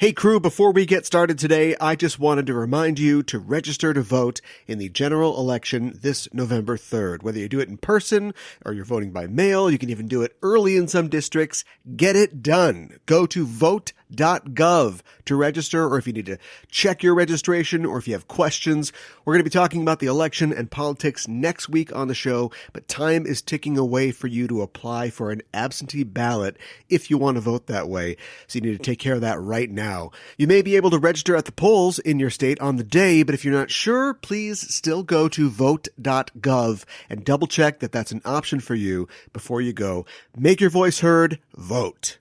Hey crew, before we get started today, I just wanted to remind you to register to vote in the general election this November 3rd. Whether you do it in person or you're voting by mail, you can even do it early in some districts. Get it done. Go to vote.gov to register, or if you need to check your registration or if you have questions. We're going to be talking about the election and politics next week on the show, but time is ticking away for you to apply for an absentee ballot if you want to vote that way. So you need to take care of that right now. You may be able to register at the polls in your state on the day, but if you're not sure, please still go to vote.gov and double check that that's an option for you before you go. Make your voice heard. Vote.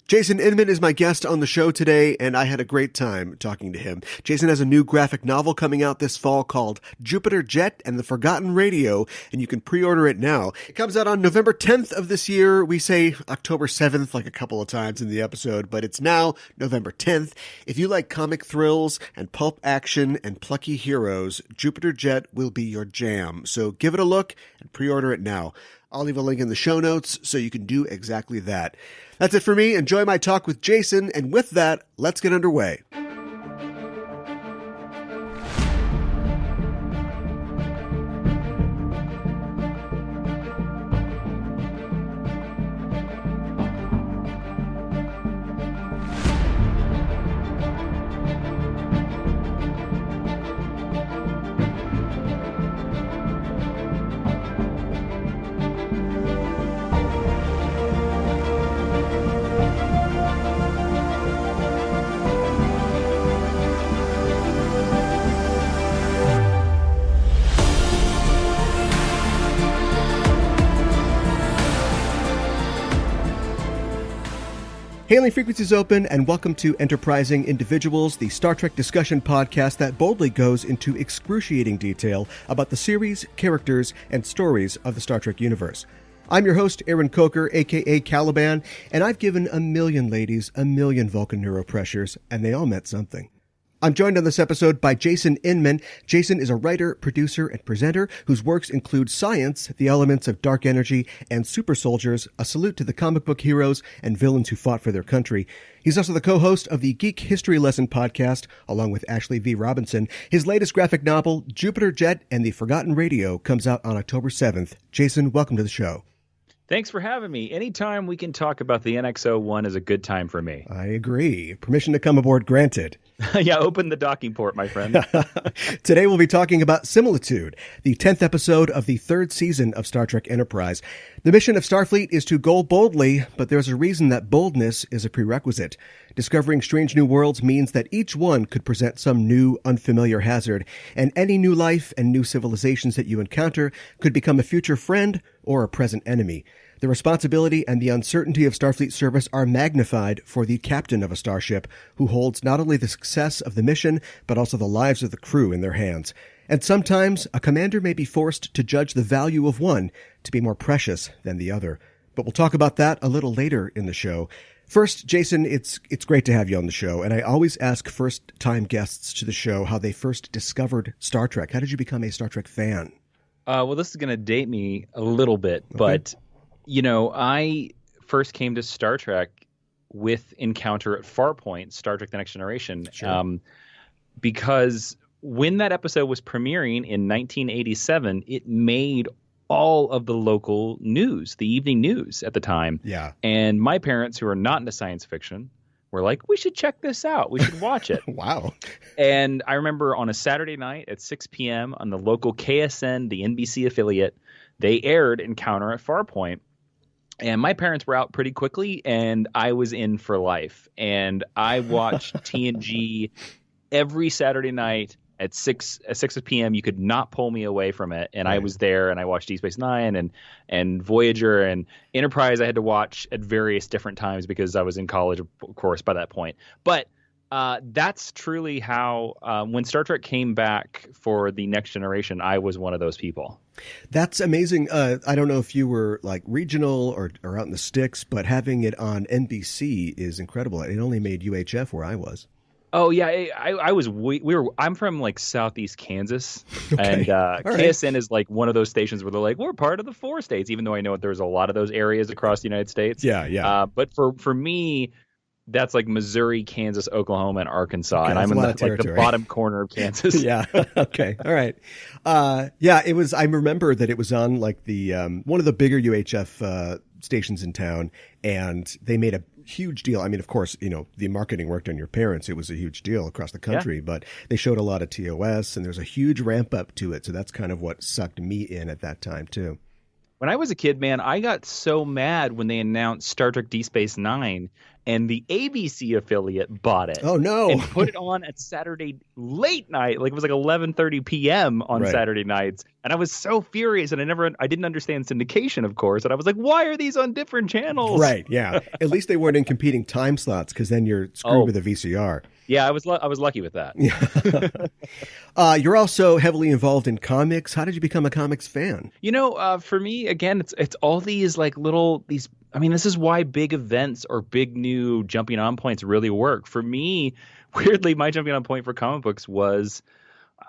Jason Inman is my guest on the show today, and I had a great time talking to him. Jason has a new graphic novel coming out this fall called Jupiter Jet and the Forgotten Radio, and you can pre-order it now. It comes out on November 10th of this year. We say October 7th like a couple of times in the episode, but it's now November 10th. If you like comic thrills and pulp action and plucky heroes, Jupiter Jet will be your jam. So give it a look and pre-order it now. I'll leave a link in the show notes so you can do exactly that. That's it for me. Enjoy my talk with Jason, and with that, let's get underway. Hailing frequencies open, and welcome to Enterprising Individuals, the Star Trek discussion podcast that boldly goes into excruciating detail about the series, characters, and stories of the Star Trek universe. I'm your host, Aaron Coker, a.k.a. Caliban, and I've given a million ladies a million Vulcan neuropressures, and they all meant something. I'm joined on this episode by Jason Inman. Jason is a writer, producer, and presenter whose works include Science, The Elements of Dark Energy, and Super Soldiers, a salute to the comic book heroes and villains who fought for their country. He's also the co-host of the Geek History Lesson podcast, along with Ashley V. Robinson. His latest graphic novel, Jupiter Jet and the Forgotten Radio, comes out on October 7th. Jason, welcome to the show. Thanks for having me. Anytime we can talk about the NX-01 is a good time for me. I agree. Permission to come aboard granted. Yeah, open the docking port, my friend. Today we'll be talking about Similitude, the 10th episode of the 3rd season of Star Trek Enterprise. The mission of Starfleet is to go boldly, but there's a reason that boldness is a prerequisite. Discovering strange new worlds means that each one could present some new, unfamiliar hazard, and any new life and new civilizations that you encounter could become a future friend or a present enemy. The responsibility and the uncertainty of Starfleet service are magnified for the captain of a starship, who holds not only the success of the mission, but also the lives of the crew in their hands. And sometimes a commander may be forced to judge the value of one to be more precious than the other. But we'll talk about that a little later in the show. First, Jason, it's great to have you on the show, and I always ask first-time guests to the show how they first discovered Star Trek. How did you become a Star Trek fan? Well, this is going to date me a little bit, but you know, I first came to Star Trek with Encounter at Farpoint, Star Trek The Next Generation, because when that episode was premiering in 1987, it made all of the local news, the evening news at the time. Yeah. And my parents, who are not into science fiction, were like, we should check this out. We should watch it. Wow. And I remember on a Saturday night at 6 p.m. on the local KSN, the NBC affiliate, they aired Encounter at Farpoint. And my parents were out pretty quickly, and I was in for life. And I watched TNG every Saturday night at 6 p.m. You could not pull me away from it. And I was there, and I watched Deep Space Nine and Voyager and Enterprise. I had to watch at various different times because I was in college, of course, by that point. But that's truly how when Star Trek came back for the Next Generation, I was one of those people. That's amazing. I don't know if you were like regional or out in the sticks, but having it on NBC is incredible. It only made UHF where I was. Oh yeah, I was. I'm from like southeast Kansas, and KSN is like one of those stations where they're like, we're part of the 4 states, even though I know there's a lot of those areas across the United States. Yeah. But for me, that's like Missouri, Kansas, Oklahoma, and Arkansas, Okay, and that's I'm a in lot of like the territory. bottom corner of Kansas. Yeah. Okay. All right. Yeah, it was, I remember that it was on like the, one of the bigger UHF, stations in town, and they made a huge deal. I mean, of course, the marketing worked on your parents. It was a huge deal across the country, but they showed a lot of TOS, and there's a huge ramp up to it. So that's kind of what sucked me in at that time too. When I was a kid, man, I got so mad when they announced Star Trek Deep Space Nine and the ABC affiliate bought it Oh no. and put it on at Saturday late night. Like it was like 11:30 p.m. on Right. Saturday nights. And I was so furious, and I didn't understand syndication, of course. And I was like, why are these on different channels? Right. Yeah. At least they weren't in competing time slots, because then you're screwed with a VCR. Yeah, I was lucky with that. You're also heavily involved in comics. How did you become a comics fan? For me, again, it's all these like these. I mean, this is why big events or big new jumping on points really work. For me, weirdly, my jumping on point for comic books was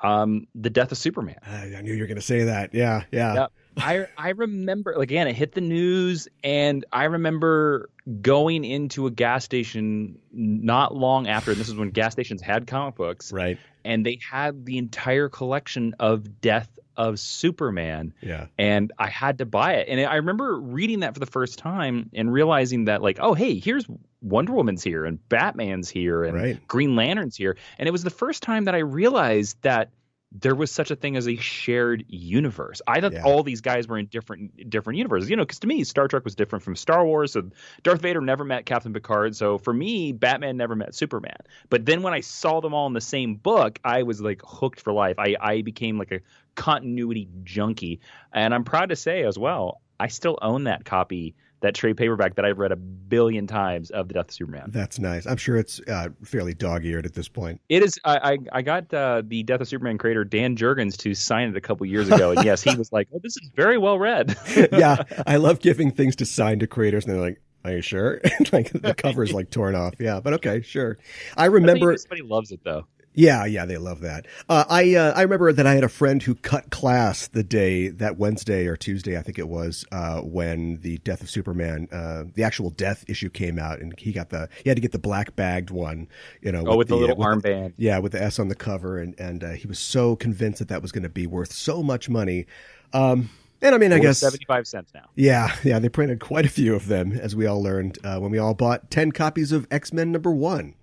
the death of Superman. I knew you were going to say that. Yeah. Yep. I remember, again, it hit the news, and I remember going into a gas station not long after. And this is when gas stations had comic books, Right. and they had the entire collection of Death of Superman. Yeah. And I had to buy it. And I remember reading that for the first time and realizing that, like, oh, hey, here's Wonder Woman's here, and Batman's here, and Right. Green Lantern's here. And it was the first time that I realized that there was such a thing as a shared universe. I thought all these guys were in different universes, because to me, Star Trek was different from Star Wars. So Darth Vader never met Captain Picard. So for me, Batman never met Superman. But then when I saw them all in the same book, I was like hooked for life. I became like a continuity junkie. And I'm proud to say as well, I still own that copy, that trade paperback that I've read 1 billion times of The Death of Superman. That's nice. I'm sure it's fairly dog-eared at this point. It is. I got the Death of Superman creator Dan Jurgens to sign it a couple years ago, and yes, he was like, "Oh, this is very well read." Yeah, I love giving things to sign to creators, and they're like, "Are you sure?" Like the cover's like torn off. Yeah, but okay, sure. I remember. Somebody loves it though. Yeah, they love that. I remember that I had a friend who cut class that Wednesday or Tuesday, I think it was, when the Death of Superman, the actual death issue came out, and he had to get the black bagged one, with the little armband. With the S on the cover, and he was so convinced that was going to be worth so much money. And I mean, I guess 75 cents now. Yeah, they printed quite a few of them, as we all learned when we all bought 10 copies of X-Men #1.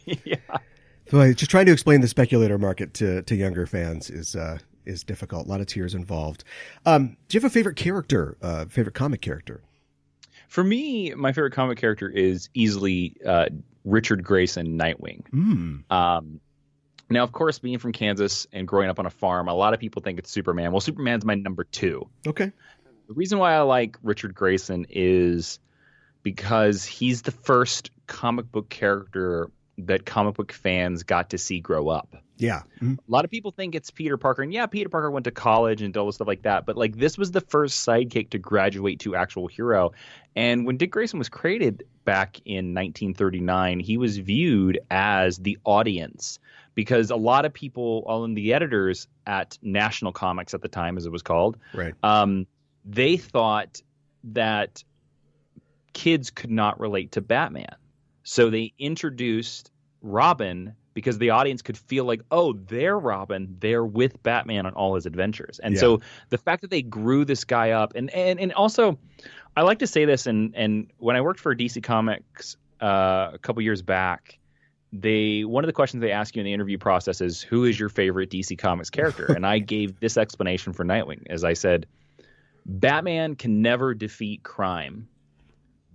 Yeah. So just trying to explain the speculator market to younger fans is difficult. A lot of tears involved. Do you have a favorite character, favorite comic character? For me, my favorite comic character is easily Richard Grayson, Nightwing. Now, of course, being from Kansas and growing up on a farm, a lot of people think it's Superman. Well, Superman's my number 2. Okay. The reason why I like Richard Grayson is because he's the first comic book character that comic book fans got to see grow up. Yeah. Mm-hmm. A lot of people think it's Peter Parker, and yeah, Peter Parker went to college and did all this stuff like that, but like this was the first sidekick to graduate to actual hero. And when Dick Grayson was created back in 1939, he was viewed as the audience, because a lot of people, all in the editors at National Comics at the time, as it was called, right, they thought that kids could not relate to Batman. So they introduced Robin because the audience could feel like, oh, they're Robin. They're with Batman on all his adventures. And so the fact that they grew this guy up, and also I like to say this, and when I worked for DC Comics a couple years back, one of the questions they ask you in the interview process is, who is your favorite DC Comics character? And I gave this explanation for Nightwing, as I said, Batman can never defeat crime,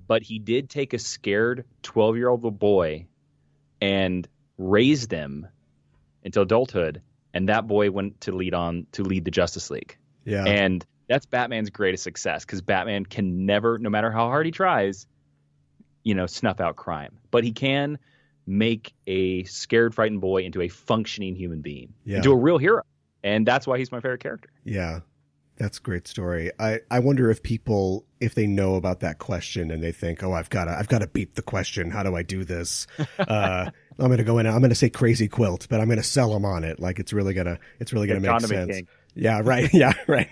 but he did take a scared 12-year-old boy and raised him until adulthood, and that boy went to lead the Justice League. Yeah. And that's Batman's greatest success, because Batman can never, no matter how hard he tries, snuff out crime. But he can make a scared, frightened boy into a functioning human being, into a real hero. And that's why he's my favorite character. Yeah. That's a great story. I wonder if people, if they know about that question and they think, oh, I've got to beat the question. How do I do this? I'm going to go in. I'm going to say Crazy Quilt, but I'm going to sell them on it. Like it's really gonna make sense. King. Yeah, right. Yeah, right.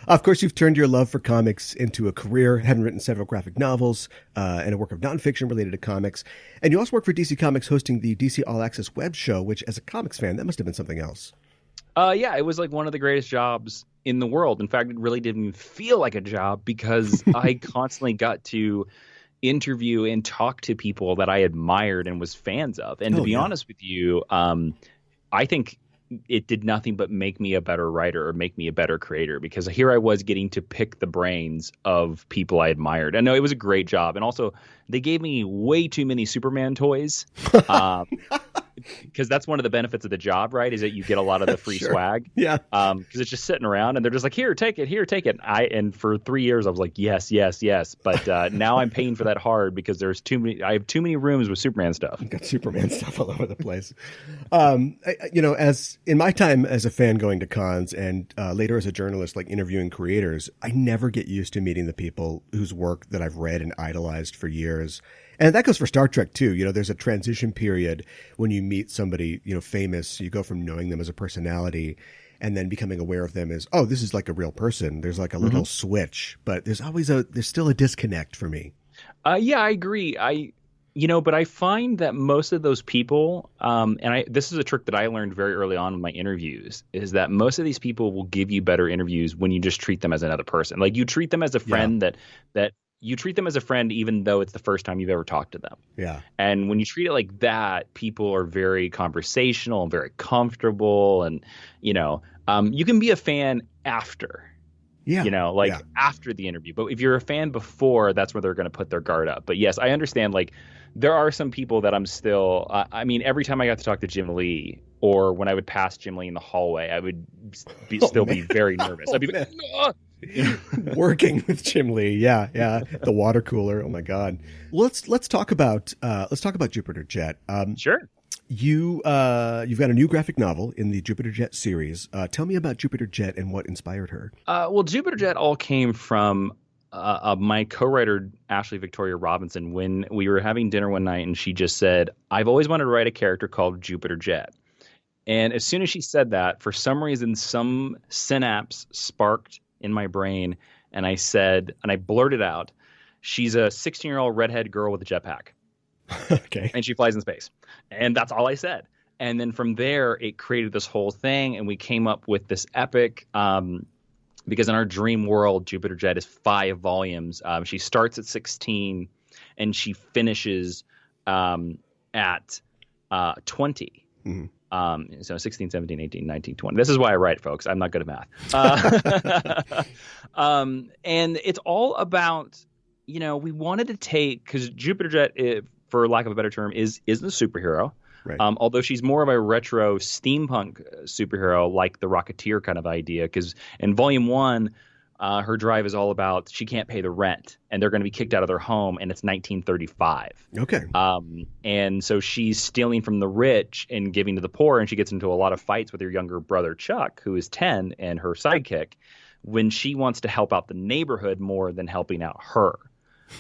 Of course, you've turned your love for comics into a career, having written several graphic novels and a work of nonfiction related to comics. And you also work for DC Comics hosting the DC All Access web show, which as a comics fan, that must have been something else. Yeah, it was like one of the greatest jobs in the world. In fact, it really didn't even feel like a job because I constantly got to interview and talk to people that I admired and was fans of. And to be honest with you, I think it did nothing but make me a better writer or make me a better creator, because here I was getting to pick the brains of people I admired. I know it was a great job. And also they gave me way too many Superman toys. Because that's one of the benefits of the job, right? Is that you get a lot of the free swag. Yeah. Because it's just sitting around, and they're just like, here, take it, here, take it. And for 3 years, I was like, yes, yes, yes. But now I'm paying for that hard because there's too many. I have too many rooms with Superman stuff. You've got Superman stuff all over the place. As in my time as a fan going to cons and later as a journalist, like interviewing creators, I never get used to meeting the people whose work that I've read and idolized for years. And that goes for Star Trek too. You know, there's a transition period when you meet somebody, famous. You go from knowing them as a personality and then becoming aware of them as, oh, this is like a real person. There's like a little switch, but there's still a disconnect for me. Yeah, I agree. But I find that most of those people, this is a trick that I learned very early on in my interviews, is that most of these people will give you better interviews when you just treat them as another person. Like you treat them as a friend that you treat them as a friend, even though it's the first time you've ever talked to them. Yeah. And when you treat it like that, people are very conversational and very comfortable. And, you can be a fan after. Yeah. After the interview. But if you're a fan before, that's where they're going to put their guard up. But yes, I understand. Like, there are some people that I'm still. Every time I got to talk to Jim Lee, or when I would pass Jim Lee in the hallway, I would be very nervous. I'd be like, working with Jim Lee. Yeah. The water cooler. Oh my God. Let's talk about Jupiter Jet. Sure. You've got a new graphic novel in the Jupiter Jet series. Tell me about Jupiter Jet and what inspired her. Well, Jupiter Jet all came from my co-writer, Ashley Victoria Robinson, when we were having dinner one night, and she just said, I've always wanted to write a character called Jupiter Jet. And as soon as she said that, for some reason, some synapse sparked in my brain, and I blurted out, she's a 16-year-old redhead girl with a jetpack. Okay. And she flies in space. And that's all I said. And then from there, it created this whole thing, and we came up with this epic, because in our dream world, Jupiter Jet is 5 volumes. She starts at 16, and she finishes at 20. Mm-hmm. So 16, 17, 18, 19, 20. This is why I write, folks. I'm not good at math. And it's all about, we wanted to take, because Jupiter Jet, for lack of a better term, isn't a superhero. Right. Although she's more of a retro steampunk superhero, like the Rocketeer kind of idea. Because in Volume 1, her drive is all about she can't pay the rent, and they're going to be kicked out of their home, and it's 1935. Okay. And so she's stealing from the rich and giving to the poor, and she gets into a lot of fights with her younger brother Chuck, who is 10, and her sidekick, when she wants to help out the neighborhood more than helping out her.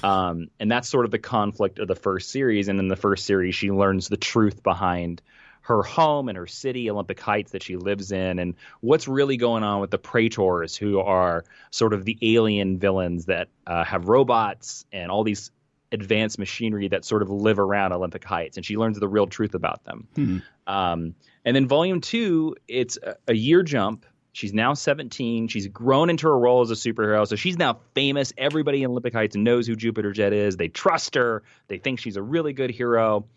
And that's sort of the conflict of the first series. And in the first series, she learns the truth behind her home and her city, Olympic Heights, that she lives in, and what's really going on with the Praetors, who are sort of the alien villains that have robots and all these advanced machinery that sort of live around Olympic Heights. And she learns the real truth about them. And then Volume 2, it's a year jump. She's now 17. She's grown into her role as a superhero. So she's now famous. Everybody in Olympic Heights knows who Jupiter Jet is. They trust her. They think she's a really good hero.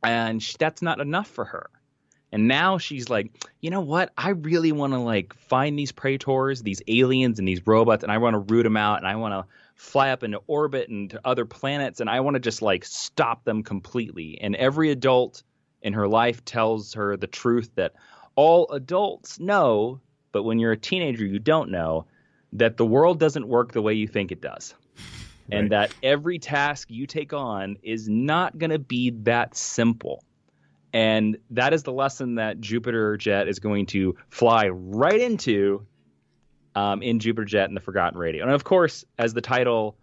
And that's not enough for her. And now she's like, you know what? I really want to find these Praetors, these aliens and these robots, and I want to root them out, and I want to fly up into orbit and to other planets, and I want to just stop them completely. And every adult in her life tells her the truth that all adults know, but when you're a teenager, you don't know, that the world doesn't work the way you think it does. Right. And that every task you take on is not going to be that simple. And that is the lesson that Jupiter Jet is going to fly right into in Jupiter Jet and the Forgotten Radio. And of course, as the title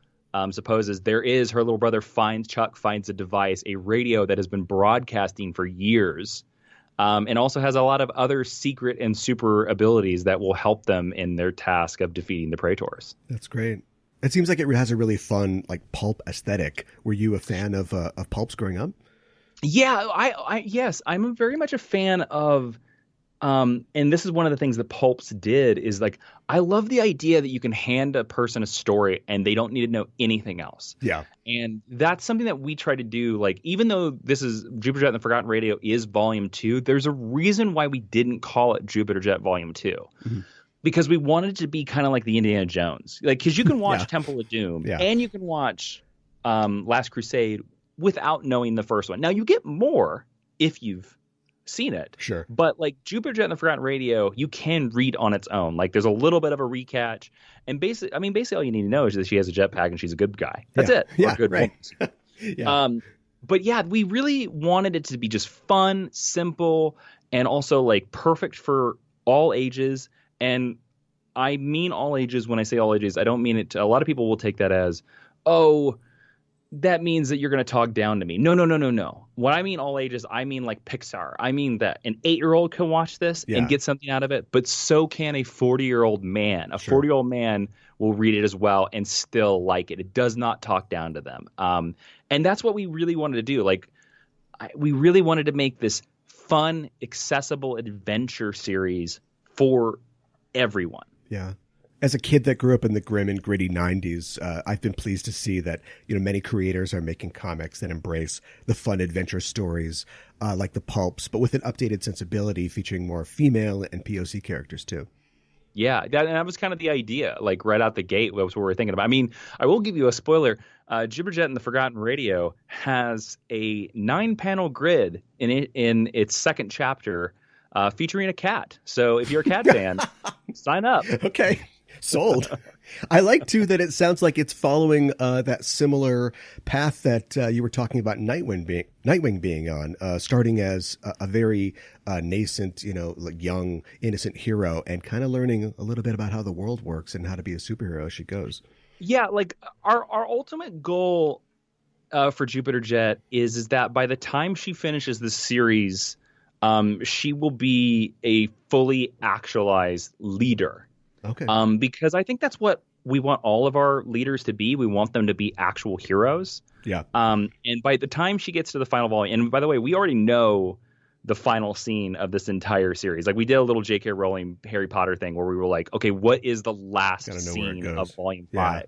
supposes, there is her little brother Chuck finds a device, a radio that has been broadcasting for years and also has a lot of other secret and super abilities that will help them in their task of defeating the Praetors. That's great. It seems like it has a really fun, like, pulp aesthetic. Were you a fan of pulps growing up? Yeah, yes, I'm very much a fan of. And this is one of the things that pulps did is like, I love the idea that you can hand a person a story and they don't need to know anything else. Yeah. And that's something that we try to do. Like, even though this is Jupiter Jet and the Forgotten Radio is volume 2, there's a reason why we didn't call it Jupiter Jet volume 2. Mm-hmm. Because we wanted it to be kind of like the Indiana Jones. Like, because you can watch Temple of Doom and you can watch Last Crusade without knowing the first one. Now, you get more if you've seen it. Sure. But like Jupiter Jet and the Forgotten Radio, you can read on its own. Like, there's a little bit of a recatch. And basically all you need to know is that she has a jetpack and she's a good guy. That's it. Yeah, or good right. But yeah, we really wanted it to be just fun, simple, and also like perfect for all ages. And I mean all ages. When I say all ages, I don't mean it to, a lot of people will take that as, oh, that means that you're going to talk down to me. No. When I mean all ages, I mean like Pixar. I mean that an 8-year-old can watch this and get something out of it, but so can a 40-year-old man. A 40-year-old man will read it as well and still like it. It does not talk down to them. And that's what we really wanted to do. Like, we really wanted to make this fun, accessible adventure series for everyone. Yeah. As a kid that grew up in the grim and gritty 90s, I've been pleased to see that, many creators are making comics that embrace the fun adventure stories like the pulps, but with an updated sensibility featuring more female and POC characters too. Yeah, that was kind of the idea, like right out the gate. Was what we were thinking about. I mean, I will give you a spoiler. Jupiter Jet and the Forgotten Radio has a 9-panel grid in its second chapter featuring a cat. So if you're a cat fan, sign up. Okay. Sold. I like, too, that it sounds like it's following that similar path that you were talking about Nightwing being on, starting as a very nascent, like young, innocent hero and kind of learning a little bit about how the world works and how to be a superhero as she goes. Yeah, like our ultimate goal for Jupiter Jet is that by the time she finishes the series, she will be a fully actualized leader. Okay. Because I think that's what we want all of our leaders to be. We want them to be actual heroes. Yeah. And by the time she gets to the final volume, and by the way, we already know the final scene of this entire series. Like, we did a little J.K. Rowling Harry Potter thing where we were like, okay, what is the last scene of volume 5?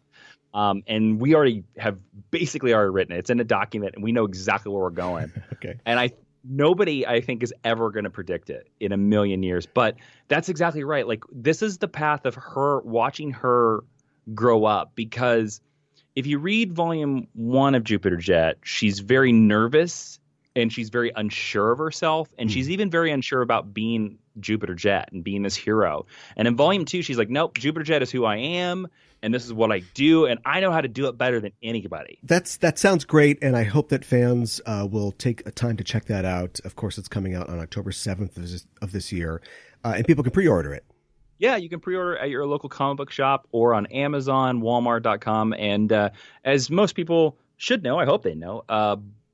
And we already have basically already written it. It's in a document and we know exactly where we're going. Okay. And nobody, I think, is ever going to predict it in a million years. But that's exactly right. Like, this is the path of her, watching her grow up. Because if you read volume 1 of Jupiter Jet, she's very nervous and she's very unsure of herself. And she's even very unsure about being Jupiter Jet and being this hero. And in volume 2, she's like, nope, Jupiter Jet is who I am. And this is what I do, and I know how to do it better than anybody. That sounds great, and I hope that fans will take a time to check that out. Of course, it's coming out on October 7th of this year, and people can pre-order it. Yeah, you can pre-order at your local comic book shop or on Amazon, Walmart.com. And as most people should know, I hope they know,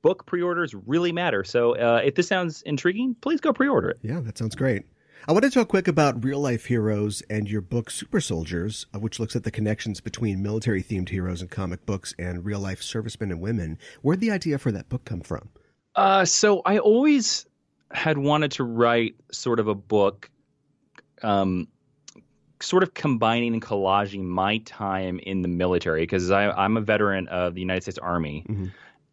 book pre-orders really matter. So if this sounds intriguing, please go pre-order it. Yeah, that sounds great. I want to talk quick about real-life heroes and your book Super Soldiers, which looks at the connections between military-themed heroes in comic books and real-life servicemen and women. Where'd the idea for that book come from? So I always had wanted to write sort of a book sort of combining and collaging my time in the military, because I'm a veteran of the United States Army. Mm-hmm.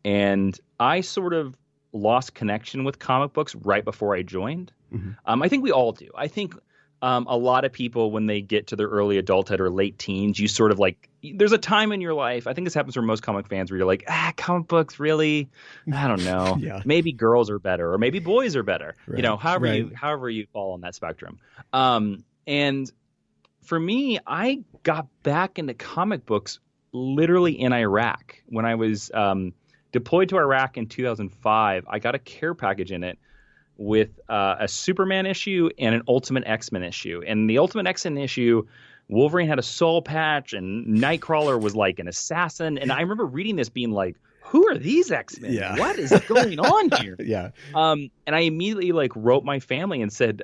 And I sort of lost connection with comic books right before I joined. Mm-hmm. I think we all do. I think a lot of people, when they get to their early adulthood or late teens, you sort of like, there's a time in your life, I think this happens for most comic fans, where you're like, comic books, really? I don't know. Yeah. Maybe girls are better, or maybe boys are better. Right. However you fall on that spectrum. And for me, I got back into comic books literally in Iraq. When I was deployed to Iraq in 2005, I got a care package in it with a Superman issue and an Ultimate X-Men issue. And the Ultimate X-Men issue, Wolverine had a soul patch and Nightcrawler was like an assassin. And I remember reading this being like, who are these X-Men? Yeah. What is going on here? Yeah. And I immediately like wrote my family and said,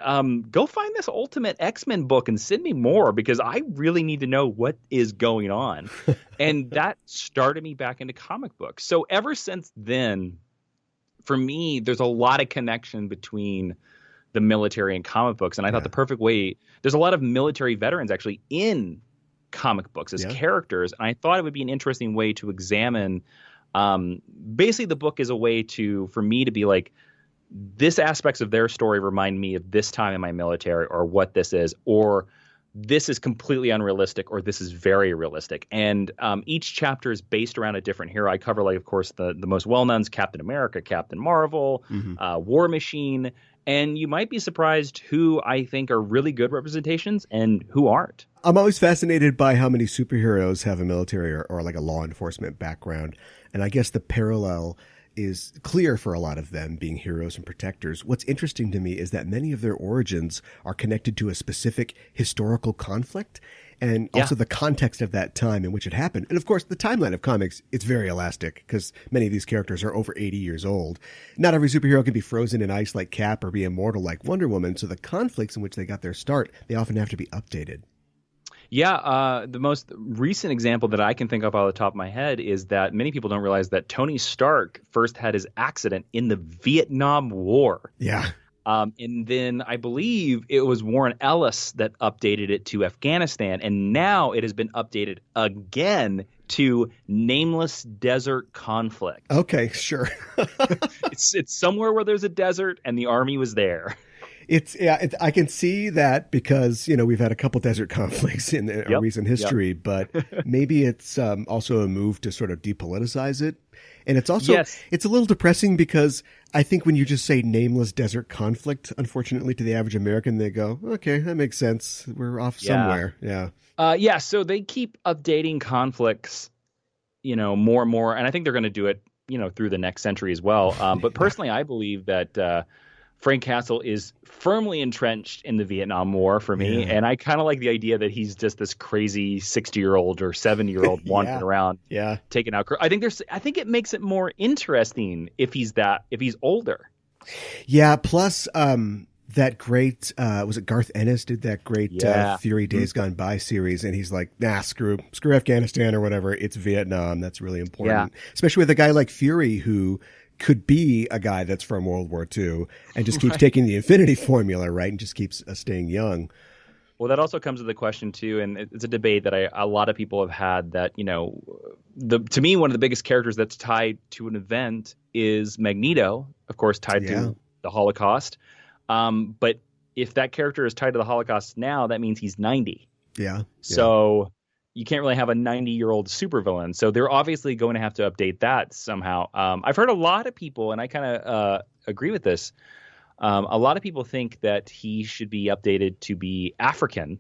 go find this Ultimate X-Men book and send me more because I really need to know what is going on. And that started me back into comic books. So ever since then, for me, there's a lot of connection between the military and comic books. And I thought the perfect way, there's a lot of military veterans actually in comic books as characters. And I thought it would be an interesting way to examine. Basically, the book is a way for me to be like, this aspects of their story remind me of this time in my military, or what this is, or this is completely unrealistic, or this is very realistic. And each chapter is based around a different hero. I cover, like, of course, the most well-known Captain America, Captain Marvel, War Machine. And you might be surprised who I think are really good representations and who aren't. I'm always fascinated by how many superheroes have a military or like a law enforcement background. And I guess the parallel is clear for a lot of them being heroes and protectors. What's interesting to me is that many of their origins are connected to a specific historical conflict and also the context of that time in which it happened. And of course, the timeline of comics, it's very elastic because many of these characters are over 80 years old. Not every superhero can be frozen in ice like Cap or be immortal like Wonder Woman. So the conflicts in which they got their start, they often have to be updated. Yeah, the most recent example that I can think of off the top of my head is that many people don't realize that Tony Stark first had his accident in the Vietnam War. Yeah. And then I believe it was Warren Ellis that updated it to Afghanistan. And now it has been updated again to Nameless Desert Conflict. Okay, sure. It's somewhere where there's a desert and the army was there. I can see that because, we've had a couple desert conflicts in our recent history, but maybe it's also a move to sort of depoliticize it. And it's also, it's a little depressing because I think when you just say nameless desert conflict, unfortunately to the average American, they go, okay, that makes sense. We're off somewhere. Yeah. So they keep updating conflicts, more and more. And I think they're going to do it, through the next century as well. But personally, I believe that, Frank Castle is firmly entrenched in the Vietnam War for me. And I kind of like the idea that he's just this crazy 60-year-old or 70-year-old wandering around taking out. I think it makes it more interesting if he's older. Yeah. Plus, that great, was it Garth Ennis did that great Fury Days Gone By series. And he's like, nah, screw Afghanistan or whatever. It's Vietnam. That's really important. Especially with a guy like Fury who could be a guy that's from World War II and just keeps taking the Infinity Formula, right? And just keeps staying young. Well, that also comes to the question too, and it's a debate that a lot of people have had that, to me, one of the biggest characters that's tied to an event is Magneto, of course, tied to the Holocaust. But if that character is tied to the Holocaust now, that means he's 90. Yeah. So you can't really have a 90-year-old supervillain. So they're obviously going to have to update that somehow. I've heard a lot of people, and I kind of agree with this. A lot of people think that he should be updated to be African,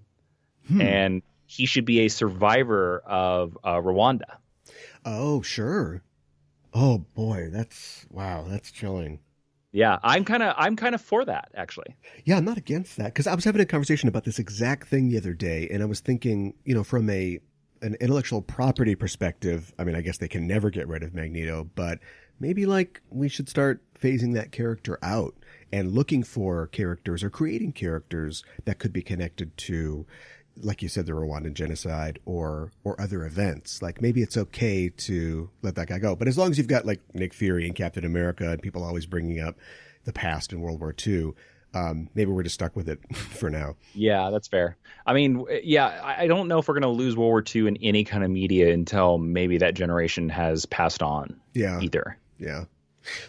and he should be a survivor of Rwanda. Oh, sure. Oh boy, that's chilling. Yeah, I'm kind of for that, actually. Yeah, I'm not against that because I was having a conversation about this exact thing the other day, and I was thinking, from an intellectual property perspective, I mean, I guess they can never get rid of Magneto, but maybe like we should start phasing that character out and looking for characters or creating characters that could be connected to, like you said, the Rwandan genocide or other events. Like maybe it's okay to let that guy go. But as long as you've got like Nick Fury and Captain America and people always bringing up the past in World War II, maybe we're just stuck with it for now. Yeah, that's fair. I mean, I don't know if we're going to lose World War II in any kind of media until maybe that generation has passed on either. Yeah.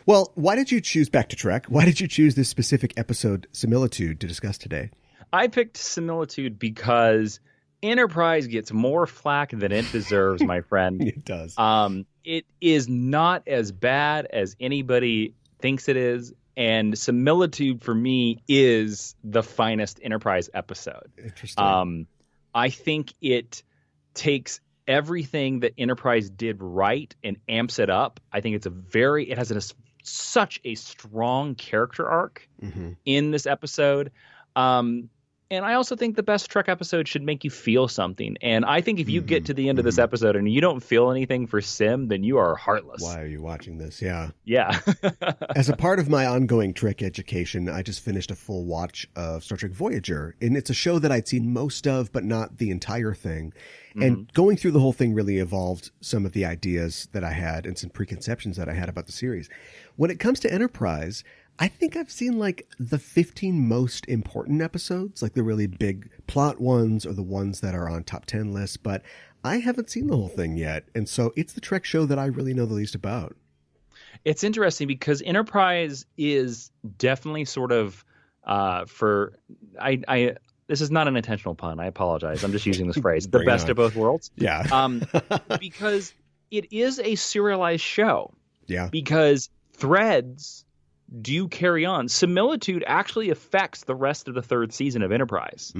Well, why did you choose Back to Trek? Why did you choose this specific episode, Similitude, to discuss today? I picked Similitude because Enterprise gets more flack than it deserves, my friend. It does. It is not as bad as anybody thinks it is. And Similitude, for me, is the finest Enterprise episode. Interesting. I think it takes everything that Enterprise did right and amps it up. I think it has such a strong character arc in this episode. And I also think the best Trek episode should make you feel something. And I think if you get to the end of this episode and you don't feel anything for Sim, then you are heartless. Why are you watching this? Yeah. Yeah. As a part of my ongoing Trek education, I just finished a full watch of Star Trek Voyager. And it's a show that I'd seen most of, but not the entire thing. And going through the whole thing really evolved some of the ideas that I had and some preconceptions that I had about the series. When it comes to Enterprise, I think I've seen like the 15 most important episodes, like the really big plot ones or the ones that are on top 10 lists, but I haven't seen the whole thing yet. And so it's the Trek show that I really know the least about. It's interesting because Enterprise is definitely sort of this is not an intentional pun. I apologize. I'm just using this phrase. The best of both worlds. Yeah. Because it is a serialized show. Yeah. Because threads do carry on. Similitude actually affects the rest of the third season of Enterprise.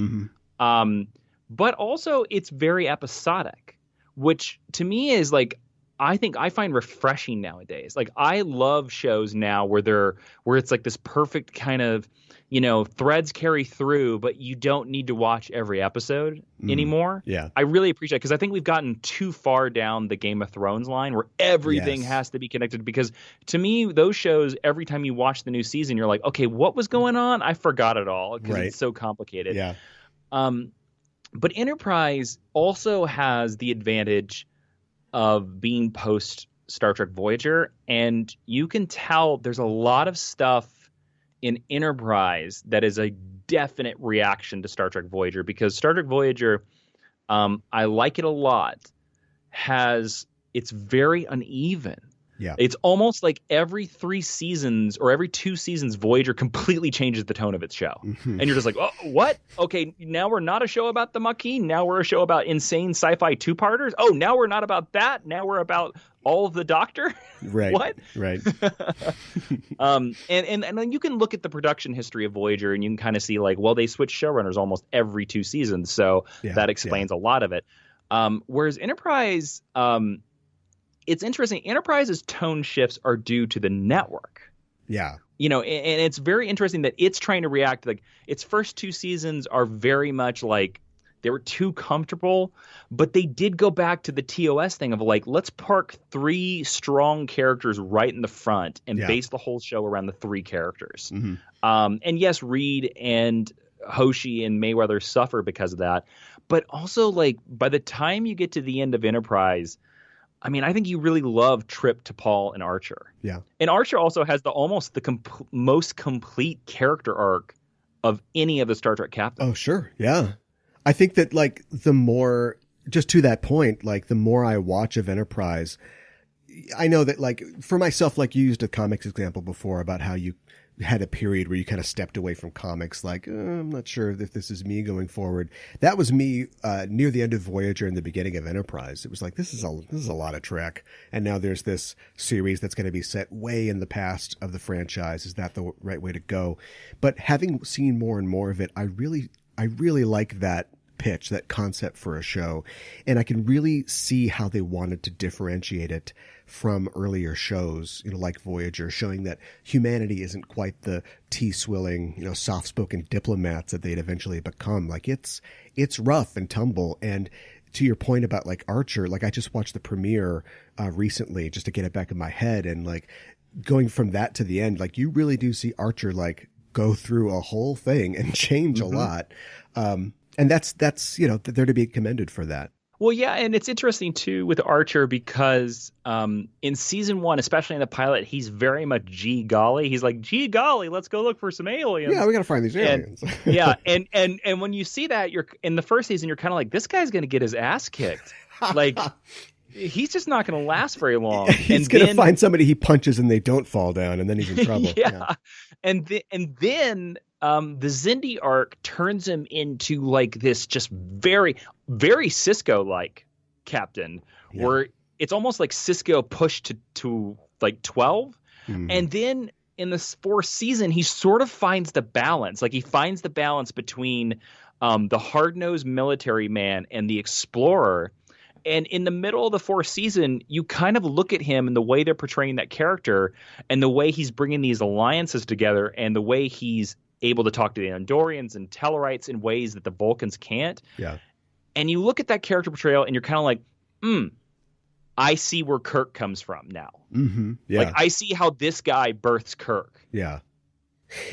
But also it's very episodic, which to me is like, I find refreshing nowadays. Like I love shows now where it's like this perfect kind of, threads carry through, but you don't need to watch every episode anymore. Yeah. I really appreciate it because I think we've gotten too far down the Game of Thrones line where everything has to be connected. Because to me, those shows, every time you watch the new season, you're like, okay, what was going on? I forgot it all because it's so complicated. Yeah. But Enterprise also has the advantage of being post Star Trek Voyager, and you can tell there's a lot of stuff in Enterprise that is a definite reaction to Star Trek Voyager, because Star Trek Voyager, I like it a lot, it's very uneven. Yeah. It's almost like every 3 seasons or every 2 seasons, Voyager completely changes the tone of its show. And you're just like, oh, what? Okay, now we're not a show about the Maquis. Now we're a show about insane sci-fi 2-parters. Oh, now we're not about that. Now we're about all of the Doctor. Right. What? Right. And then you can look at the production history of Voyager and you can kind of see like, well, they switch showrunners almost every 2 seasons. So that explains a lot of it. Whereas Enterprise, it's interesting. Enterprise's tone shifts are due to the network. Yeah. And it's very interesting that it's trying to react. Like its first 2 seasons are very much like they were too comfortable, but they did go back to the TOS thing of like, let's park 3 strong characters right in the front and base the whole show around the 3 characters. And yes, Reed and Hoshi and Mayweather suffer because of that. But also like by the time you get to the end of Enterprise, I mean, I think you really love Trip, T'Pol, and Archer. Yeah. And Archer also has the most complete character arc of any of the Star Trek captains. Oh, sure. Yeah. I think that like the more, just to that point, like the more I watch of Enterprise, I know that like for myself, like you used a comics example before about how you had a period where you kind of stepped away from comics, like, I'm not sure if this is me going forward. That was me near the end of Voyager and the beginning of Enterprise. It was like, this is a lot of Trek. And now there's this series that's going to be set way in the past of the franchise. Is that the right way to go? But having seen more and more of it, I really like that pitch, that concept for a show. And I can really see how they wanted to differentiate it from earlier shows, like Voyager, showing that humanity isn't quite the tea-swilling, soft-spoken diplomats that they'd eventually become. Like it's rough and tumble. And to your point about like Archer, like I just watched the premiere recently just to get it back in my head, and like going from that to the end, like you really do see Archer like go through a whole thing and change a lot. And that's they're to be commended for that. Well, yeah, and it's interesting, too, with Archer because in season 1, especially in the pilot, he's very much gee golly. He's like, gee golly, let's go look for some aliens. Yeah, we got to find these aliens. And when you see that, you're in the first season, you're kind of like, this guy's going to get his ass kicked. Like, he's just not going to last very long. He's going to find somebody he punches and they don't fall down, and then he's in trouble. Yeah. And then the Xindi arc turns him into like this just very, very Cisco-like captain, where it's almost like Cisco pushed to like 12. And then in the 4th season, he sort of finds the balance. Like he finds the balance between the hard-nosed military man and the explorer. And in the middle of the 4th season, you kind of look at him and the way they're portraying that character and the way he's bringing these alliances together and the way he's able to talk to the Andorians and Tellarites in ways that the Vulcans can't. Yeah. And you look at that character portrayal and you're kind of like, I see where Kirk comes from now. Mm-hmm. Yeah. Like, I see how this guy births Kirk. Yeah.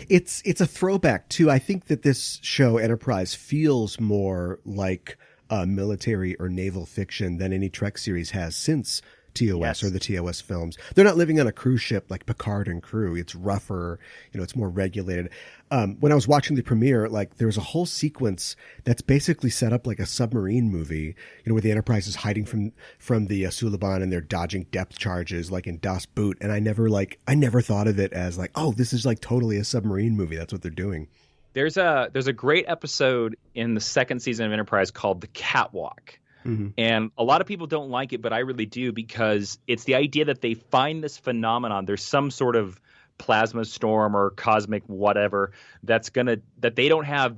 It's a throwback too. I think that this show Enterprise feels more like military or naval fiction than any Trek series has since TOS or the TOS films. They're not living on a cruise ship like Picard and crew. It's rougher, it's more regulated. When I was watching the premiere, like there was a whole sequence that's basically set up like a submarine movie, where the Enterprise is hiding from the Suliban and they're dodging depth charges like in Das Boot. And I never thought of it as like, oh, this is like totally a submarine movie. That's what they're doing. There's a great episode in the second season of Enterprise called The Catwalk. Mm-hmm. And a lot of people don't like it, but I really do, because it's the idea that they find this phenomenon. There's some sort of plasma storm or cosmic whatever that they don't have.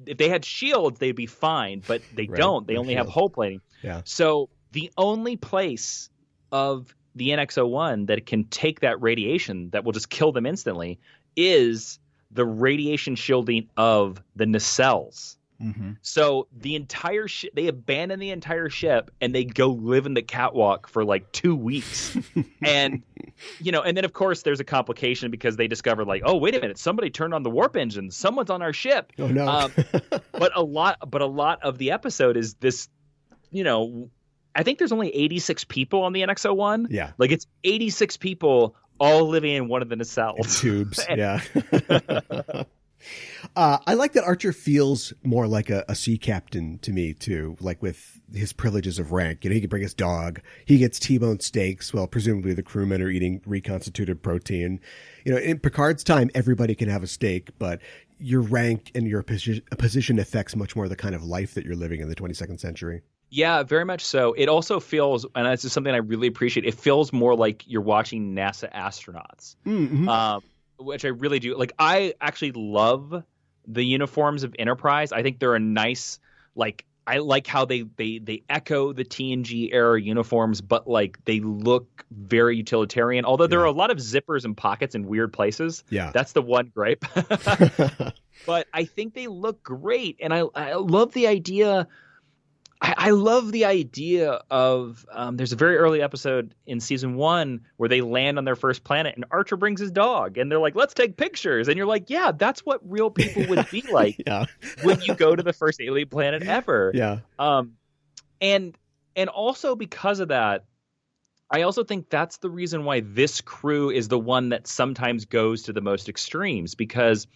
If they had shields, they'd be fine, but they don't. They only have hull plating. Yeah. So the only place of the NX-01 that can take that radiation that will just kill them instantly is the radiation shielding of the nacelles. Mm-hmm. So the entire ship, they abandon the entire ship and they go live in the catwalk for like 2 weeks. And, and then of course there's a complication because they discover like, oh, wait a minute, somebody turned on the warp engine. Someone's on our ship. Oh no. But a lot of the episode is this, I think there's only 86 people on the NX-01. Yeah. Like it's 86 people all living in one of the nacelles. Tubes. Yeah. I like that Archer feels more like a sea captain to me too, like with his privileges of rank. He can bring his dog. He gets T-bone steaks. Well, presumably the crewmen are eating reconstituted protein. In Picard's time, everybody can have a steak, but your rank and your position affects much more the kind of life that you're living in the 22nd century. Yeah, very much so. It also feels, and this is something I really appreciate, it feels more like you're watching NASA astronauts. Mm-hmm. Which I really do. Like, I actually love the uniforms of Enterprise. I think they're a nice, like, I like how they echo the TNG era uniforms, but like they look very utilitarian. Although there are a lot of zippers and pockets in weird places. Yeah, that's the one gripe. But I think they look great, and I love the idea. I love the idea of there's a very early episode in season 1 where they land on their first planet and Archer brings his dog and they're like, let's take pictures. And you're like, yeah, that's what real people would be like when you go to the first alien planet ever. Yeah. And also because of that, I also think that's the reason why this crew is the one that sometimes goes to the most extremes, because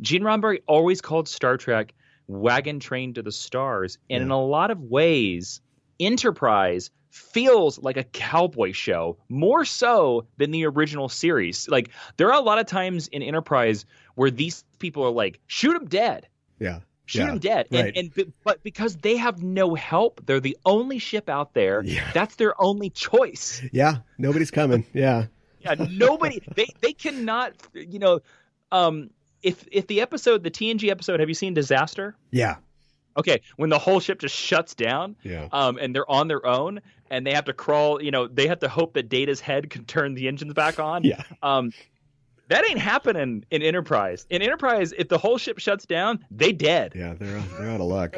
Gene Roddenberry always called Star Trek wagon train to the stars. And in a lot of ways, Enterprise feels like a cowboy show, more so than the original series. Like, there are a lot of times in Enterprise where these people are like, shoot him dead. Yeah. Shoot him dead. Right. But because they have no help, they're the only ship out there. Yeah. That's their only choice. Yeah. Nobody's coming. Yeah. Yeah. Nobody, they cannot, If the episode, the TNG episode, have you seen Disaster? Yeah. Okay, when the whole ship just shuts down, and they're on their own, and they have to crawl, they have to hope that Data's head can turn the engines back on. Yeah. That ain't happening in Enterprise. In Enterprise, if the whole ship shuts down, they dead. Yeah, they're out of luck.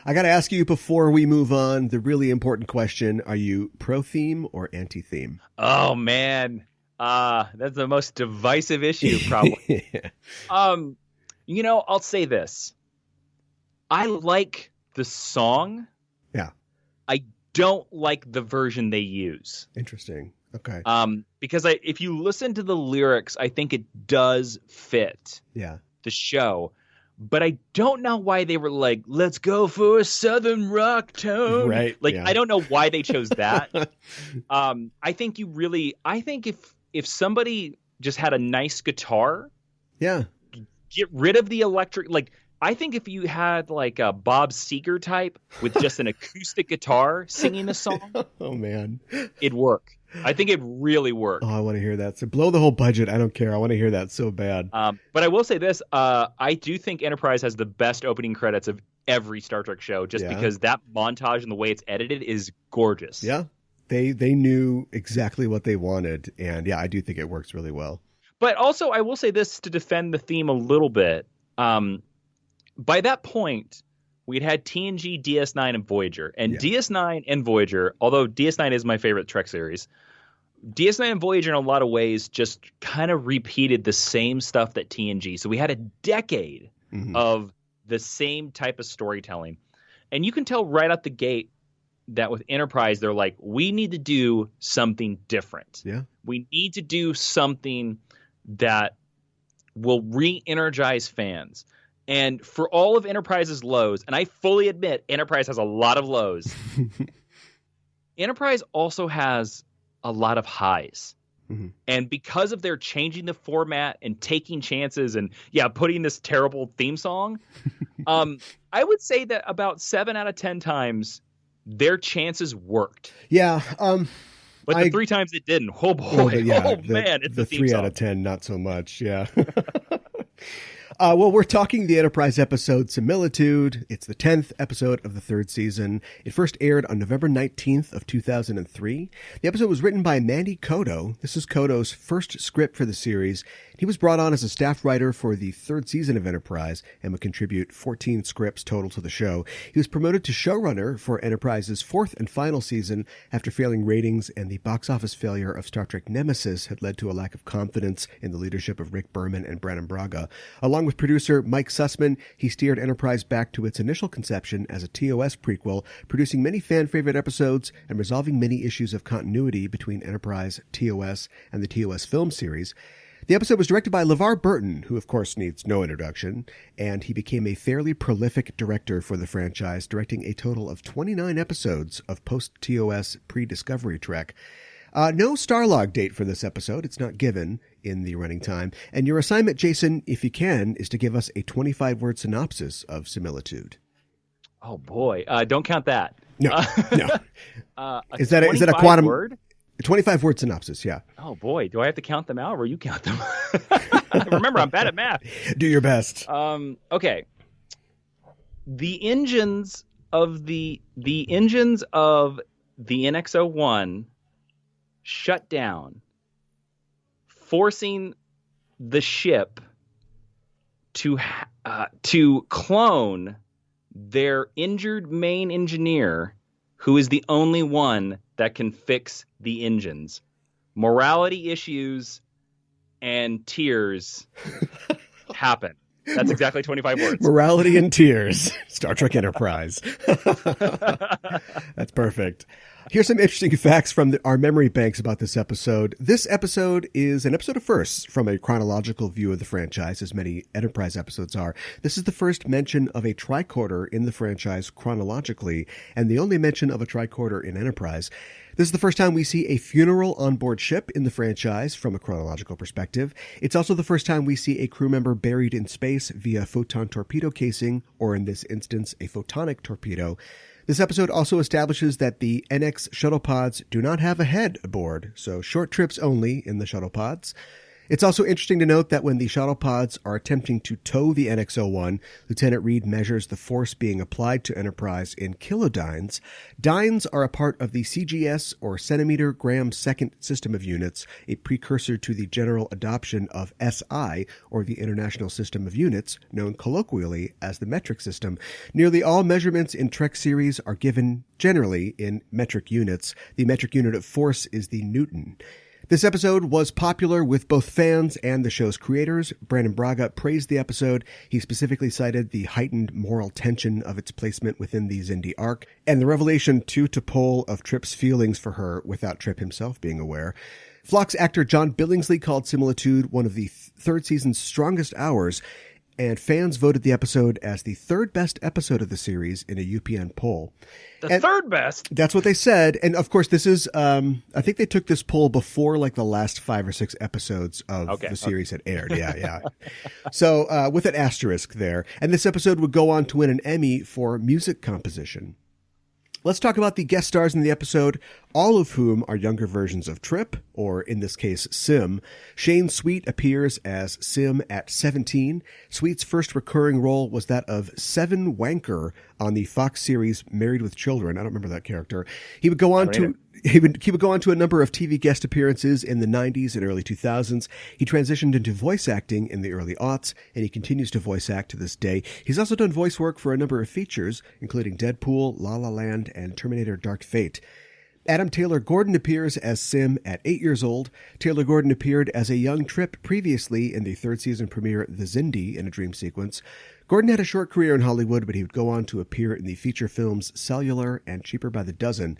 I got to ask you before we move on, the really important question: are you pro-theme or anti-theme? Oh man. That's the most divisive issue, probably. I'll say this. I like the song. Yeah. I don't like the version they use. Interesting. Okay. Because if you listen to the lyrics, I think it does fit the show. But I don't know why they were like, let's go for a Southern rock tone. Right. Like, I don't know why they chose that. I think if somebody just had a nice guitar, get rid of the electric. Like, I think if you had like a Bob Seger type with just an acoustic guitar singing the song, oh man, it'd work. I think it really worked. Oh, I want to hear that. So blow the whole budget. I don't care. I want to hear that so bad. But I will say this: I do think Enterprise has the best opening credits of every Star Trek show, just because that montage and the way it's edited is gorgeous. Yeah. They knew exactly what they wanted, and I do think it works really well. But also, I will say this to defend the theme a little bit. By that point, we'd had TNG, DS9, and Voyager. And DS9 and Voyager, although DS9 is my favorite Trek series, DS9 and Voyager in a lot of ways just kind of repeated the same stuff that TNG. So we had a decade of the same type of storytelling. And you can tell right out the gate that with Enterprise, they're like, we need to do something different. Yeah. We need to do something that will re-energize fans. And for all of Enterprise's lows, and I fully admit Enterprise has a lot of lows, Enterprise also has a lot of highs. And because of their changing the format and taking chances and, putting this terrible theme song, I would say that about 7 out of 10 times their chances worked. Yeah. But the 3 times it didn't. Oh, boy. Man. It's the theme 3 song. out of 10, not so much. Yeah. Well, we're talking the Enterprise episode Similitude. It's the 10th episode of the 3rd season. It first aired on November 19th of 2003. The episode was written by Mandy Koto. This is Koto's first script for the series. He was brought on as a staff writer for the 3rd season of Enterprise and would contribute 14 scripts total to the show. He was promoted to showrunner for Enterprise's 4th and final season after failing ratings, and the box office failure of Star Trek Nemesis had led to a lack of confidence in the leadership of Rick Berman and Brannon Braga. Along with producer Mike Sussman, he steered Enterprise back to its initial conception as a TOS prequel, producing many fan-favorite episodes and resolving many issues of continuity between Enterprise, TOS, and the TOS film series. The episode was directed by LeVar Burton, who of course needs no introduction, and he became a fairly prolific director for the franchise, directing a total of 29 episodes of post-TOS pre-Discovery Trek. No Starlog date for this episode. It's not given in the running time. And your assignment, Jason, if you can, is to give us a 25-word synopsis of Similitude. Oh, boy. Don't count that. No. Is that a quantum word? 25-word synopsis, yeah. Oh, boy. Do I have to count them out or will you count them? Remember, I'm bad at math. Do your best. Okay. The engines of the NX-01 shut down, forcing the ship to clone their injured main engineer, who is the only one that can fix the engines. Morality issues and tears happen. That's exactly 25 words. Morality and tears. Star Trek Enterprise. That's perfect. Here's some interesting facts from our memory banks about this episode. This episode is an episode of firsts from a chronological view of the franchise, as many Enterprise episodes are. This is the first mention of a tricorder in the franchise chronologically, and the only mention of a tricorder in Enterprise. This is the first time we see a funeral on board ship in the franchise from a chronological perspective. It's also the first time we see a crew member buried in space via photon torpedo casing, or in this instance, a photonic torpedo. This episode also establishes that the NX shuttle pods do not have a head aboard, so short trips only in the shuttle pods. It's also interesting to note that when the shuttle pods are attempting to tow the NX-01, Lieutenant Reed measures the force being applied to Enterprise in kilodynes. Dynes are a part of the CGS, or centimeter gram second system of units, a precursor to the general adoption of SI, or the International System of Units, known colloquially as the metric system. Nearly all measurements in Trek series are given generally in metric units. The metric unit of force is the Newton. This episode was popular with both fans and the show's creators. Brannon Braga praised the episode. He specifically cited the heightened moral tension of its placement within the Xindi arc, and the revelation to T'Pol of Trip's feelings for her without Trip himself being aware. Phlox actor John Billingsley called Similitude one of the third season's strongest hours, and fans voted the episode as the third best episode of the series in a UPN poll. Third best? That's what they said. And of course, this is, I think they took this poll before like the last 5 or 6 episodes of the series had aired. Yeah. So with an asterisk there. And this episode would go on to win an Emmy for music composition. Let's talk about the guest stars in the episode, all of whom are younger versions of Trip, or in this case, Sim. Shane Sweet appears as Sim at 17. Sweet's first recurring role was that of Seven Wanker on the Fox series Married with Children. I don't remember that character. He would go on to He would go on to a number of TV guest appearances in the 90s and early 2000s. He transitioned into voice acting in the early aughts, and he continues to voice act to this day. He's also done voice work for a number of features, including Deadpool, La La Land, and Terminator Dark Fate. Adam Taylor Gordon appears as Sim at 8 years old. Taylor Gordon appeared as a young Trip previously in the third season premiere The Zindi in a dream sequence. Gordon had a short career in Hollywood, but he would go on to appear in the feature films Cellular and Cheaper by the Dozen.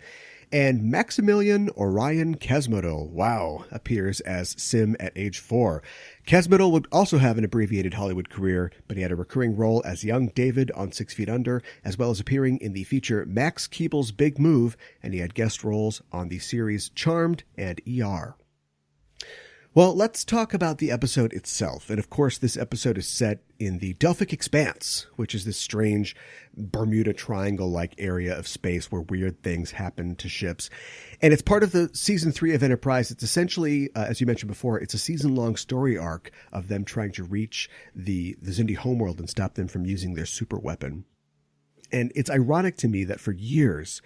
And Maximilian Orion Kesmodel, wow, appears as Sim at age 4. Kesmodel would also have an abbreviated Hollywood career, but he had a recurring role as young David on 6 Feet Under, as well as appearing in the feature Max Keeble's Big Move, and he had guest roles on the series Charmed and ER. Well, let's talk about the episode itself. And of course, this episode is set in the Delphic Expanse, which is this strange Bermuda Triangle-like area of space where weird things happen to ships. And it's part of the season 3 of Enterprise. It's essentially, as you mentioned before, it's a season-long story arc of them trying to reach the Zindi homeworld and stop them from using their super weapon. And it's ironic to me that for years,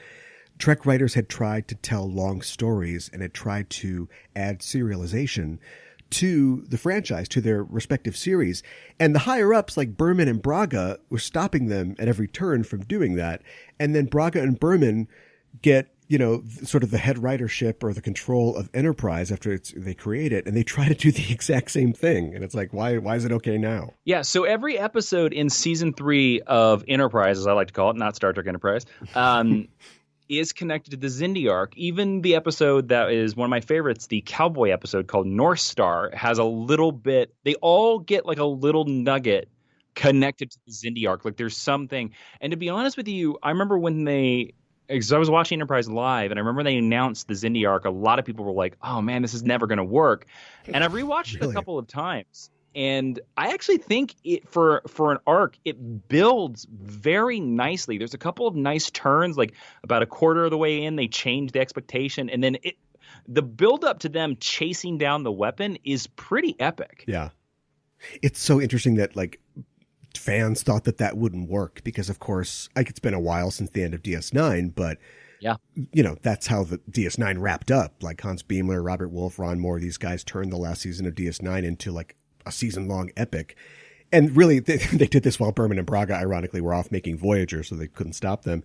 Trek writers had tried to tell long stories and had tried to add serialization to the franchise, to their respective series. And the higher-ups like Berman and Braga were stopping them at every turn from doing that. And then Braga and Berman get, sort of the head writership or the control of Enterprise after they create it, and they try to do the exact same thing. And it's like, why is it okay now? Yeah, so every episode in season 3 of Enterprise, as I like to call it, not Star Trek Enterprise, is connected to the Zindi arc. Even the episode that is one of my favorites, the cowboy episode called North Star, has a little bit, they all get like a little nugget connected to the Zindi arc. Like there's something. And to be honest with you, I remember when because I was watching Enterprise live, and I remember they announced the Zindi arc, a lot of people were like, oh man, this is never going to work. And I've rewatched it a couple of times. And I actually think it for an arc, it builds very nicely. There's a couple of nice turns, like about a quarter of the way in, they change the expectation. And then the build up to them chasing down the weapon is pretty epic. Yeah. It's so interesting that like fans thought that wouldn't work because, of course, like it's been a while since the end of DS9, but yeah, that's how the DS9 wrapped up. Like Hans Beimler, Robert Wolf, Ron Moore, these guys turned the last season of DS9 into like a season-long epic. And really, they did this while Berman and Braga, ironically, were off making Voyager, so they couldn't stop them.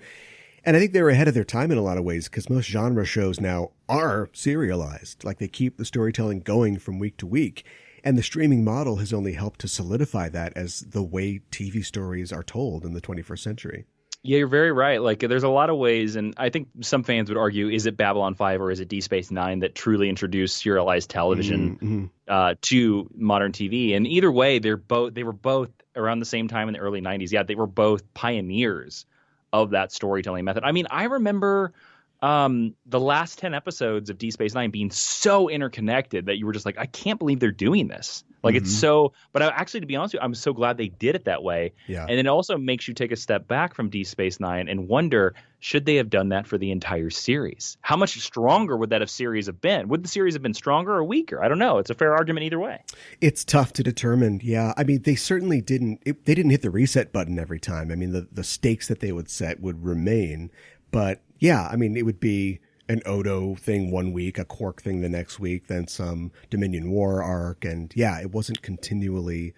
And I think they were ahead of their time in a lot of ways, because most genre shows now are serialized. Like, they keep the storytelling going from week to week. And the streaming model has only helped to solidify that as the way TV stories are told in the 21st century. Yeah, you're very right. Like, there's a lot of ways, and I think some fans would argue, is it Babylon 5 or is it Deep Space Nine that truly introduced serialized television to modern TV? And either way, they were both around the same time in the early 90s. Yeah, they were both pioneers of that storytelling method. I mean, I remember the last 10 episodes of Deep Space Nine being so interconnected that you were just like, I can't believe they're doing this. Like it's so, but actually, to be honest with you, I'm so glad they did it that way. Yeah. And it also makes you take a step back from Deep Space Nine and wonder, should they have done that for the entire series? How much stronger would that series have been? Would the series have been stronger or weaker? I don't know. It's a fair argument either way. It's tough to determine. Yeah. I mean, they certainly didn't hit the reset button every time. I mean, the stakes that they would set would remain, but yeah, I mean, it would be an Odo thing one week, a Quark thing the next week, then some Dominion War arc. And yeah, it wasn't continually,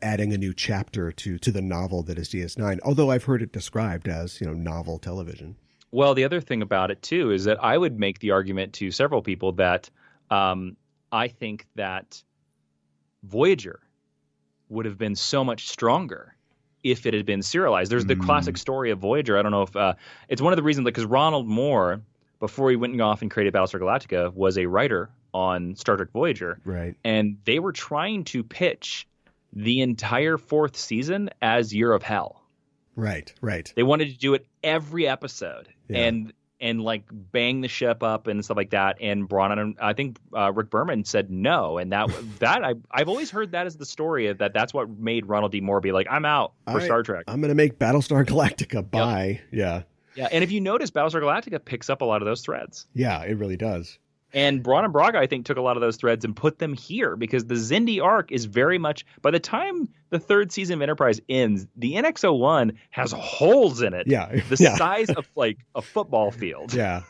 adding a new chapter to the novel that is DS9, although I've heard it described as, novel television. Well, the other thing about it, too, is that I would make the argument to several people that I think that Voyager would have been so much stronger if it had been serialized. There's the classic story of Voyager. I don't know if it's one of the reasons, because Ronald Moore, before he went off and created Battlestar Galactica, was a writer on Star Trek Voyager. Right. And they were trying to pitch the entire 4th season as Year of Hell. Right. They wanted to do it every episode and like bang the ship up and stuff like that. And Braun, I think Rick Berman said no. And I've always heard that as the story of that's what made Ronald D. Moore be like, I'm out for Star Trek. I'm going to make Battlestar Galactica. Bye. Yep. Yeah. And if you notice, Battlestar Galactica picks up a lot of those threads. Yeah, it really does. And Braun and Braga, I think, took a lot of those threads and put them here, because the Zindi arc is very much, by the time the 3rd season of Enterprise ends, the NX-01 has holes in it. Yeah. The size of like a football field. Yeah.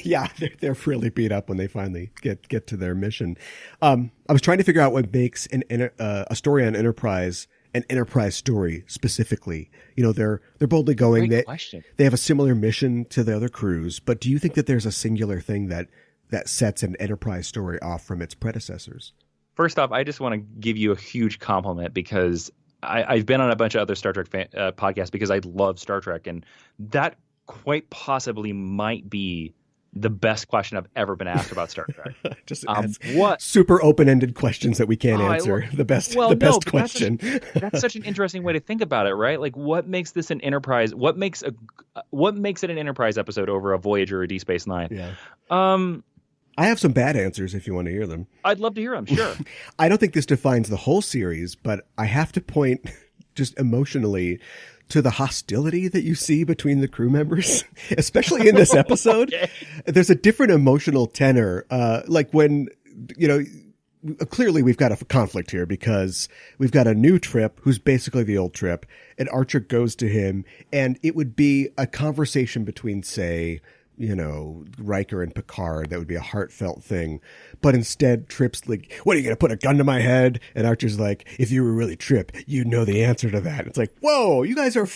Yeah, they're really beat up when they finally get to their mission. I was trying to figure out what makes a story on Enterprise an Enterprise story specifically. You know, they're boldly going. Great question. They have a similar mission to the other crews, but do you think that there's a singular thing that sets an Enterprise story off from its predecessors? First off, I just want to give you a huge compliment because I've been on a bunch of other Star Trek podcasts because I love Star Trek, and that quite possibly might be the best question I've ever been asked about Star Trek. Just what super open-ended questions that we can't answer. The best question. That's such an interesting way to think about it, right? Like, what makes this an Enterprise? What makes it an Enterprise episode over a Voyager or Deep Space Nine? Yeah. I have some bad answers if you want to hear them. I'd love to hear them. Sure. I don't think this defines the whole series, but I have to point just emotionally to the hostility that you see between the crew members, especially in this episode. Okay. There's a different emotional tenor. Like when, you know, clearly we've got a conflict here because we've got a new Trip who's basically the old Trip, and Archer goes to him, and it would be a conversation between, say, you know, Riker and Picard. That would be a heartfelt thing. But instead, Trip's like, what, are you going to put a gun to my head? And Archer's like, if you were really Trip, you'd know the answer to that. It's like, whoa, you guys are,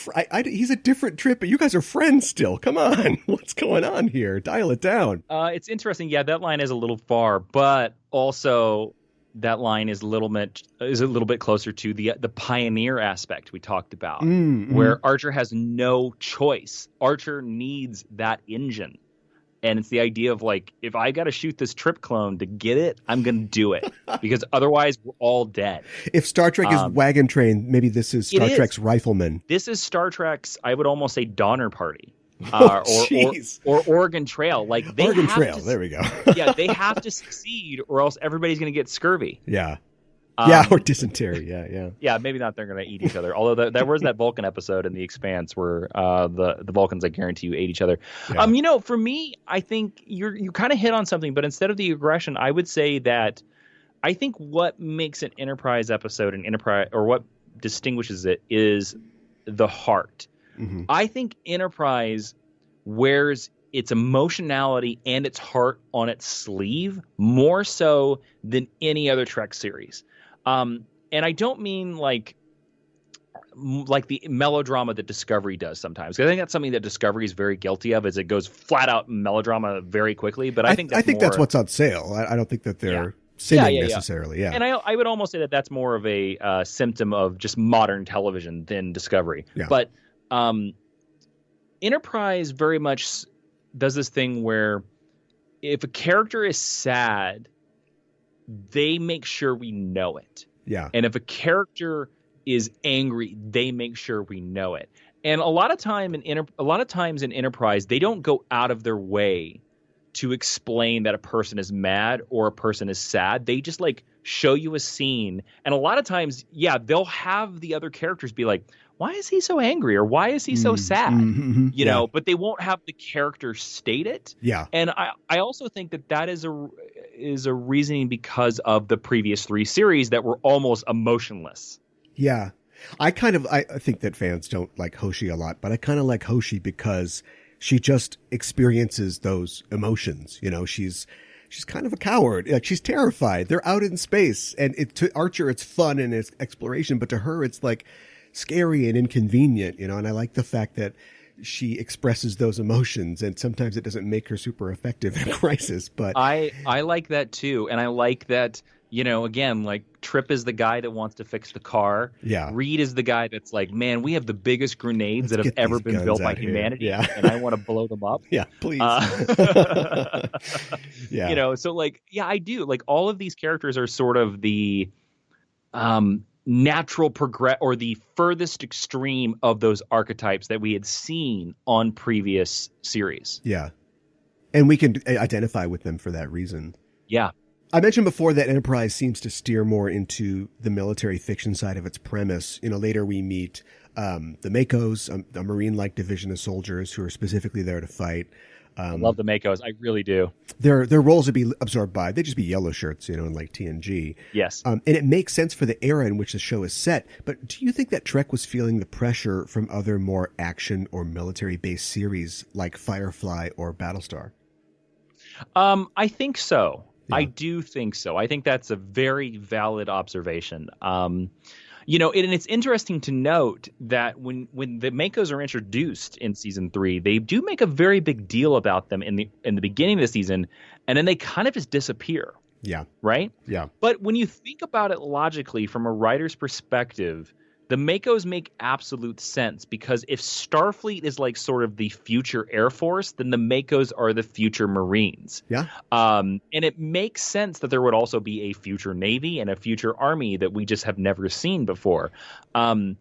he's a different Trip, but you guys are friends still. Come on. What's going on here? Dial it down. It's interesting. Yeah, that line is a little far, but also that line is a little bit closer to the pioneer aspect we talked about, where Archer has no choice. Archer needs that engine. And it's the idea of like, if I got to shoot this Trip clone to get it, I'm going to do it because otherwise we're all dead. If Star Trek is Wagon Train, maybe this is Star Trek's Rifleman. This is Star Trek's, I would almost say, Donner Party. Or Oregon Trail. Like Oregon Trail. There we go. Yeah, they have to succeed, or else everybody's going to get scurvy. Yeah, yeah, or dysentery. Yeah. Yeah, maybe not. They're going to eat each other. Although there was that Vulcan episode in The Expanse where the Vulcans, I guarantee you, ate each other. Yeah. You know, for me, I think you kind of hit on something. But instead of the aggression, I would say that I think what makes an Enterprise episode an Enterprise, or what distinguishes it, is the heart. Mm-hmm. I think Enterprise wears its emotionality and its heart on its sleeve more so than any other Trek series. And I don't mean like the melodrama that Discovery does sometimes. I think that's something that Discovery is very guilty of, is it goes flat out melodrama very quickly. But I think that's what's on sale. I don't think that they're sinning necessarily. Yeah. And I would almost say that that's more of a symptom of just modern television than Discovery. Yeah. But Enterprise very much does this thing where if a character is sad, they make sure we know it. Yeah. And if a character is angry, they make sure we know it. And a lot of times in Enterprise, they don't go out of their way to explain that a person is mad or a person is sad. They just like show you a scene. And a lot of times, they'll have the other characters be like, why is he so angry? Or why is he so sad? You know, but they won't have the character state it. Yeah. And I also think that is a reasoning because of the previous 3 series that were almost emotionless. Yeah. I think that fans don't like Hoshi a lot, but I kind of like Hoshi because she just experiences those emotions. You know, she's kind of a coward. Like, she's terrified. They're out in space, and to Archer, it's fun and it's exploration, but to her, it's like scary and inconvenient, you know, and I like the fact that she expresses those emotions, and sometimes it doesn't make her super effective in a crisis, but I like that too. And I like that, you know, again, like Trip is the guy that wants to fix the car. Yeah. Reed is the guy that's like, man, we have the biggest grenades that have ever been built by humanity. Yeah. And I want to blow them up. Yeah, please. Yeah. You know, so like, yeah, I do. Like, all of these characters are sort of the natural progress, or the furthest extreme of those archetypes that we had seen on previous series. Yeah. And we can identify with them for that reason. Yeah. I mentioned before that Enterprise seems to steer more into the military fiction side of its premise. You know, later we meet the Makos, a Marine-like division of soldiers who are specifically there to fight. I love the Makos. I really do. Their roles would be absorbed by, they'd just be yellow shirts, in like TNG. Yes. And it makes sense for the era in which the show is set. But do you think that Trek was feeling the pressure from other more action or military-based series like Firefly or Battlestar? I think so. Yeah. I do think so. I think that's a very valid observation. And it's interesting to note that when the Makos are introduced in season 3, they do make a very big deal about them in the beginning of the season, and then they kind of just disappear. Yeah. Right? Yeah. But when you think about it logically from a writer's perspective, the Makos make absolute sense, because if Starfleet is like sort of the future Air Force, then the Makos are the future Marines. Yeah. And it makes sense that there would also be a future Navy and a future Army that we just have never seen before. And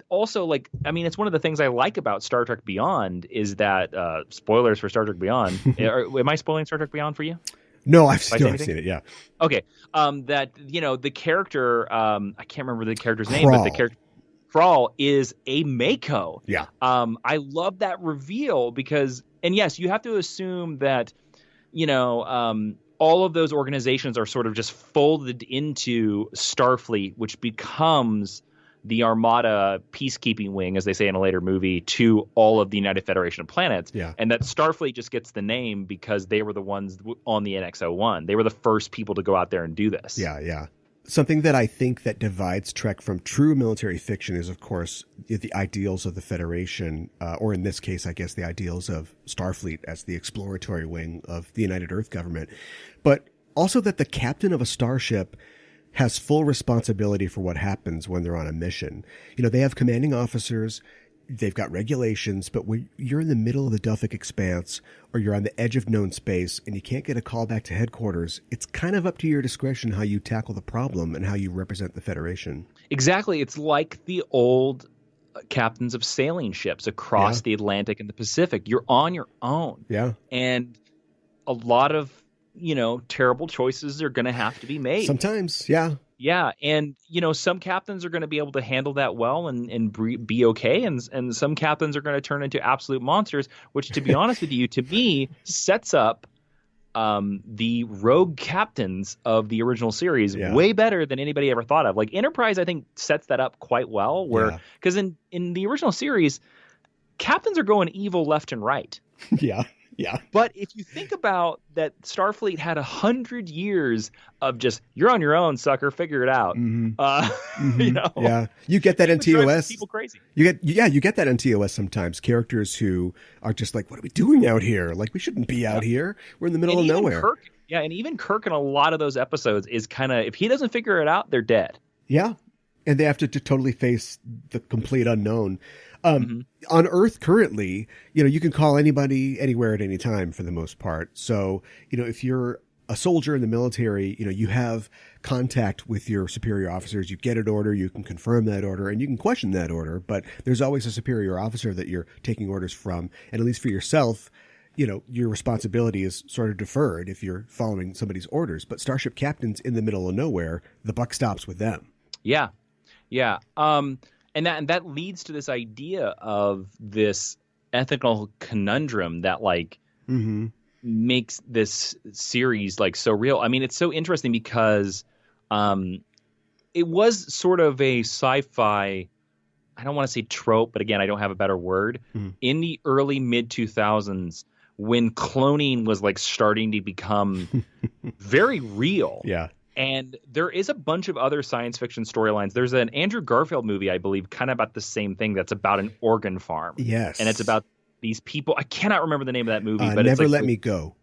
also, like, I mean, it's one of the things I like about Star Trek Beyond is that spoilers for Star Trek Beyond. Am I spoiling Star Trek Beyond for you? No, I've still seen it. Yeah. Okay. That, the character, I can't remember the character's name, but the character Crawl is a Mako. Yeah. I love that reveal because, and yes, you have to assume that, all of those organizations are sort of just folded into Starfleet, which becomes the Armada peacekeeping wing, as they say in a later movie, to all of the United Federation of Planets. Yeah. And that Starfleet just gets the name because they were the ones on the NX-01. They were the first people to go out there and do this. Yeah, yeah. Something that I think that divides Trek from true military fiction is, of course, the ideals of the Federation, or in this case, I guess, the ideals of Starfleet as the exploratory wing of the United Earth government. But also that the captain of a starship has full responsibility for what happens when they're on a mission. They have commanding officers, they've got regulations, but when you're in the middle of the Delphic Expanse or you're on the edge of known space and you can't get a call back to headquarters, it's kind of up to your discretion how you tackle the problem and how you represent the Federation. Exactly. It's like the old captains of sailing ships across the Atlantic and the Pacific. You're on your own. Yeah. And a lot of terrible choices are going to have to be made. Sometimes, yeah. Yeah, and some captains are going to be able to handle that well and be okay, and some captains are going to turn into absolute monsters, which, to be honest with you, to me, sets up the rogue captains of the original series way better than anybody ever thought of. Like Enterprise, I think, sets that up quite well, because in the original series, captains are going evil left and right. Yeah. Yeah. But if you think about that, Starfleet had 100 years of just, you're on your own, sucker, figure it out. Mm-hmm. Yeah. You get that in TOS. People crazy. You get that in TOS sometimes. Characters who are just like, what are we doing out here? Like, we shouldn't be out here. We're in the middle of nowhere. And even Kirk in a lot of those episodes is kind of, if he doesn't figure it out, they're dead. Yeah. And they have to totally face the complete unknown. On Earth currently, you can call anybody anywhere at any time for the most part. So, if you're a soldier in the military, you have contact with your superior officers. You get an order, you can confirm that order, and you can question that order. But there's always a superior officer that you're taking orders from. And at least for yourself, your responsibility is sort of deferred if you're following somebody's orders. But starship captains in the middle of nowhere, the buck stops with them. Yeah. Yeah. And that leads to this idea of this ethical conundrum that makes this series like so real. I mean, it's so interesting because it was sort of a sci-fi, I don't want to say trope, but again, I don't have a better word. In the early mid 2000s, when cloning was like starting to become very real. Yeah. And there is a bunch of other science fiction storylines. There's an Andrew Garfield movie, I believe, kind of about the same thing. That's about an organ farm. Yes. And it's about these people. I cannot remember the name of that movie. But Never it's Let Me Go.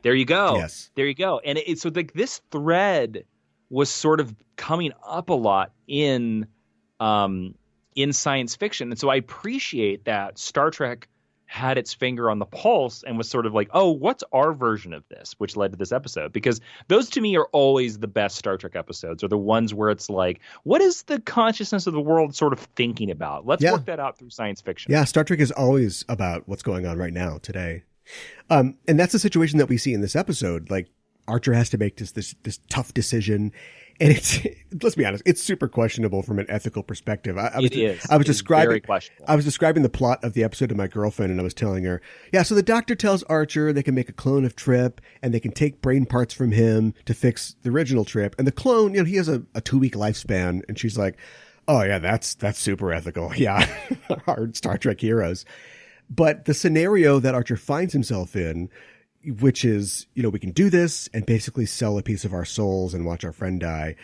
There you go. Yes. There you go. And it's so like this thread was sort of coming up a lot in science fiction. And so I appreciate that Star Trek had its finger on the pulse and was sort of like, oh, what's our version of this? Which led to this episode, because those to me are always the best Star Trek episodes, are the ones where it's like, what is the consciousness of the world sort of thinking about? Let's work that out through science fiction. Yeah. Star Trek is always about what's going on right now today. And that's the situation that we see in this episode. Like Archer has to make this tough decision, And let's be honest, it's super questionable from an ethical perspective. I was very questionable. I was describing the plot of the episode to my girlfriend, and I was telling her, yeah, so the doctor tells Archer they can make a clone of Trip, and they can take brain parts from him to fix the original Trip. And the clone, he has a 2-week lifespan. And she's like, oh yeah, that's super ethical. Yeah. Our Star Trek heroes. But the scenario that Archer finds himself in, which is, we can do this and basically sell a piece of our souls and watch our friend die.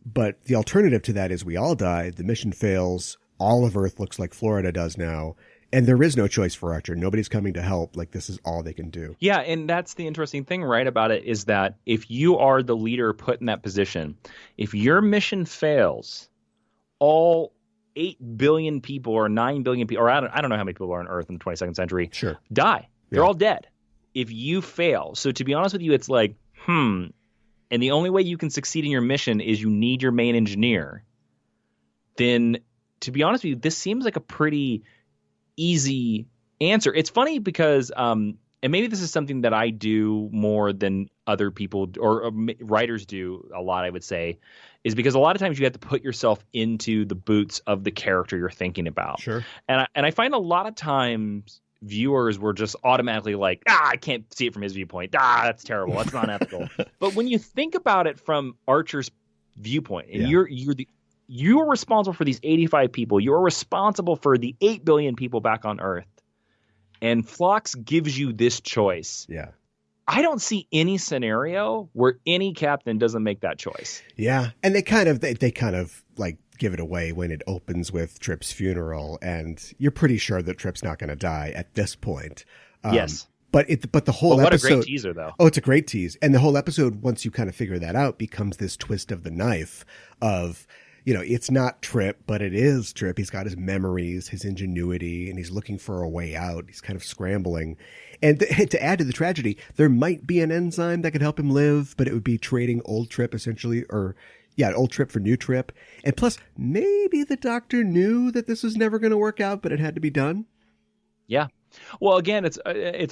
But the alternative to that is we all die. The mission fails. All of Earth looks like Florida does now. And there is no choice for Archer. Nobody's coming to help. Like, this is all they can do. Yeah, and that's the interesting thing, right, about it is that if you are the leader put in that position, if your mission fails, all 8 billion people or 9 billion people, or I don't know how many people are on Earth in the 22nd century, sure, die. They're all dead. If you fail. So to be honest with you, it's like, and the only way you can succeed in your mission is you need your main engineer. Then, to be honest with you, this seems like a pretty easy answer. It's funny because, and maybe this is something that I do more than other people or writers do a lot, I would say, is because a lot of times you have to put yourself into the boots of the character you're thinking about. Sure. And I find a lot of times viewers were just automatically like, I can't see it from his viewpoint. That's terrible. That's not ethical. But when you think about it from Archer's viewpoint, and you're responsible for these 85 people, you're responsible for the 8 billion people back on Earth, and Phlox gives you this choice. Yeah. I don't see any scenario where any captain doesn't make that choice. Yeah. And they kind of like give it away when it opens with Trip's funeral, and you're pretty sure that Trip's not going to die at this point. Yes. But the whole episode. What a great teaser, though. Oh, it's a great tease. And the whole episode, once you kind of figure that out, becomes this twist of the knife of, it's not Trip, but it is Trip. He's got his memories, his ingenuity, and he's looking for a way out. He's kind of scrambling. And to add to the tragedy, there might be an enzyme that could help him live, but it would be trading old Trip essentially, old Trip for new Trip. And plus, maybe the doctor knew that this was never going to work out, but it had to be done. Yeah. Well, again, it's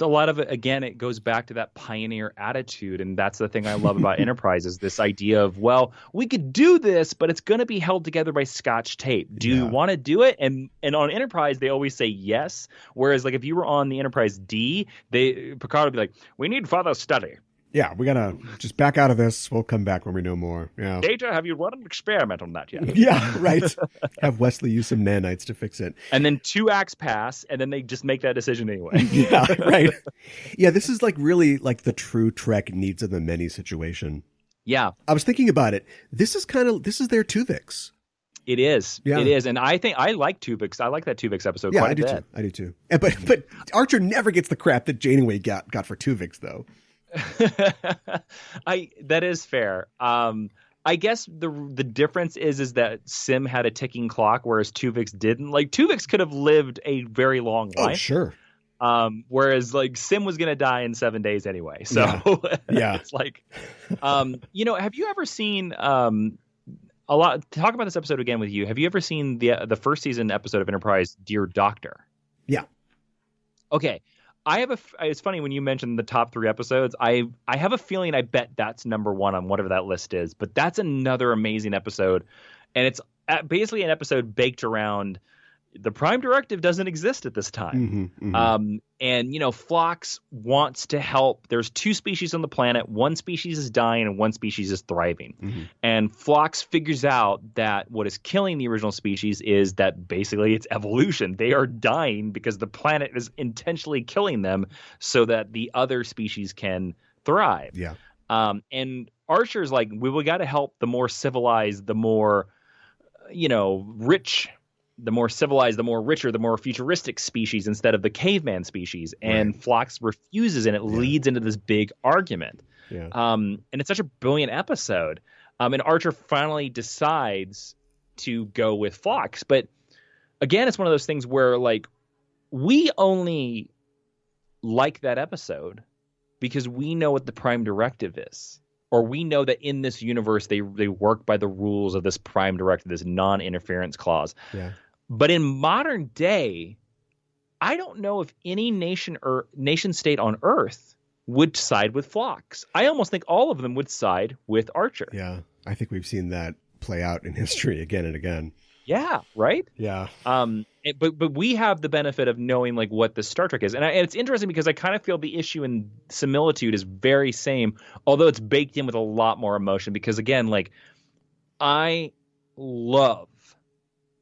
a lot of it. Again, it goes back to that pioneer attitude. And that's the thing I love about Enterprise is this idea of, well, we could do this, but it's going to be held together by Scotch tape. Do you want to do it? And on Enterprise, they always say yes. Whereas like if you were on the Enterprise D, Picard would be like, we need further study. Yeah, we got to just back out of this. We'll come back when we know more. Yeah. Data, have you run an experiment on that yet? Yeah, right. Have Wesley use some nanites to fix it. And then 2 acts pass, and then they just make that decision anyway. Yeah, right. Yeah, this is like really like the true Trek needs of the many situation. Yeah. I was thinking about it. This is their Tuvix. It is. Yeah. It is. And I think I like Tuvix. I like that Tuvix episode quite a bit. Too. I do too. But Archer never gets the crap that Janeway got for Tuvix, though. That is fair. I guess the difference is that Sim had a ticking clock, whereas Tuvix didn't. Like Tuvix could have lived a very long life. Oh, sure. Whereas like Sim was going to die in 7 days anyway. So yeah. It's like, have you ever seen a lot? Talk about this episode again with you. Have you ever seen the first season episode of Enterprise, Dear Doctor? Yeah. Okay. It's funny when you mentioned the top 3 episodes. I have a feeling I bet that's number 1 on whatever that list is. But that's another amazing episode, and it's basically an episode baked around the Prime Directive doesn't exist at this time. Mm-hmm, mm-hmm. And Phlox wants to help. There's 2 species on the planet. One species is dying and one species is thriving. Mm-hmm. And Phlox figures out that what is killing the original species is that basically it's evolution. They are dying because the planet is intentionally killing them so that the other species can thrive. Yeah. And Archer's like, we got to help the more civilized, the more, rich, the more civilized, the more richer, the more futuristic species instead of the caveman species. And right. Phlox refuses, and it leads into this big argument. Yeah. And it's such a brilliant episode. And Archer finally decides to go with Phlox. But again, it's one of those things where like we only like that episode because we know what the Prime Directive is. Or we know that in this universe, they work by the rules of this Prime Directive, this non-interference clause. Yeah. But in modern day, I don't know if any nation state on Earth would side with Phlox. I almost think all of them would side with Archer. Yeah, I think we've seen that play out in history again and again. Yeah, right? Yeah. But we have the benefit of knowing like what the Star Trek is. And it's interesting because I kind of feel the issue in Similitude is very same, although it's baked in with a lot more emotion because again, like I love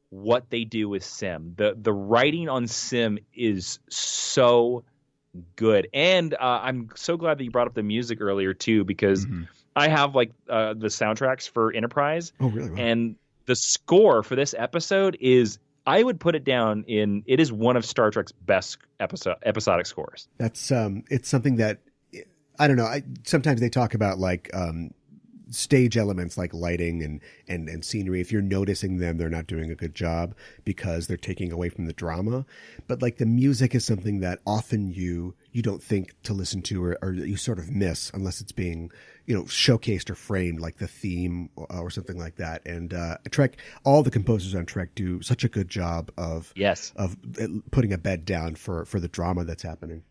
what they do with Sim. The writing on Sim is so good. And I'm so glad that you brought up the music earlier too, because I have like the soundtracks for Enterprise. Oh, really? Wow. And the score for this episode is, I would put it down in, it is one of Star Trek's best episodic scores. That's it's something that I don't know. Sometimes they talk about like stage elements like lighting and scenery. If you're noticing them, they're not doing a good job because they're taking away from the drama. But like the music is something that often you don't think to listen to or you sort of miss unless it's being, showcased or framed, like the theme or something like that. And Trek, all the composers on Trek do such a good job of putting a bed down for the drama that's happening.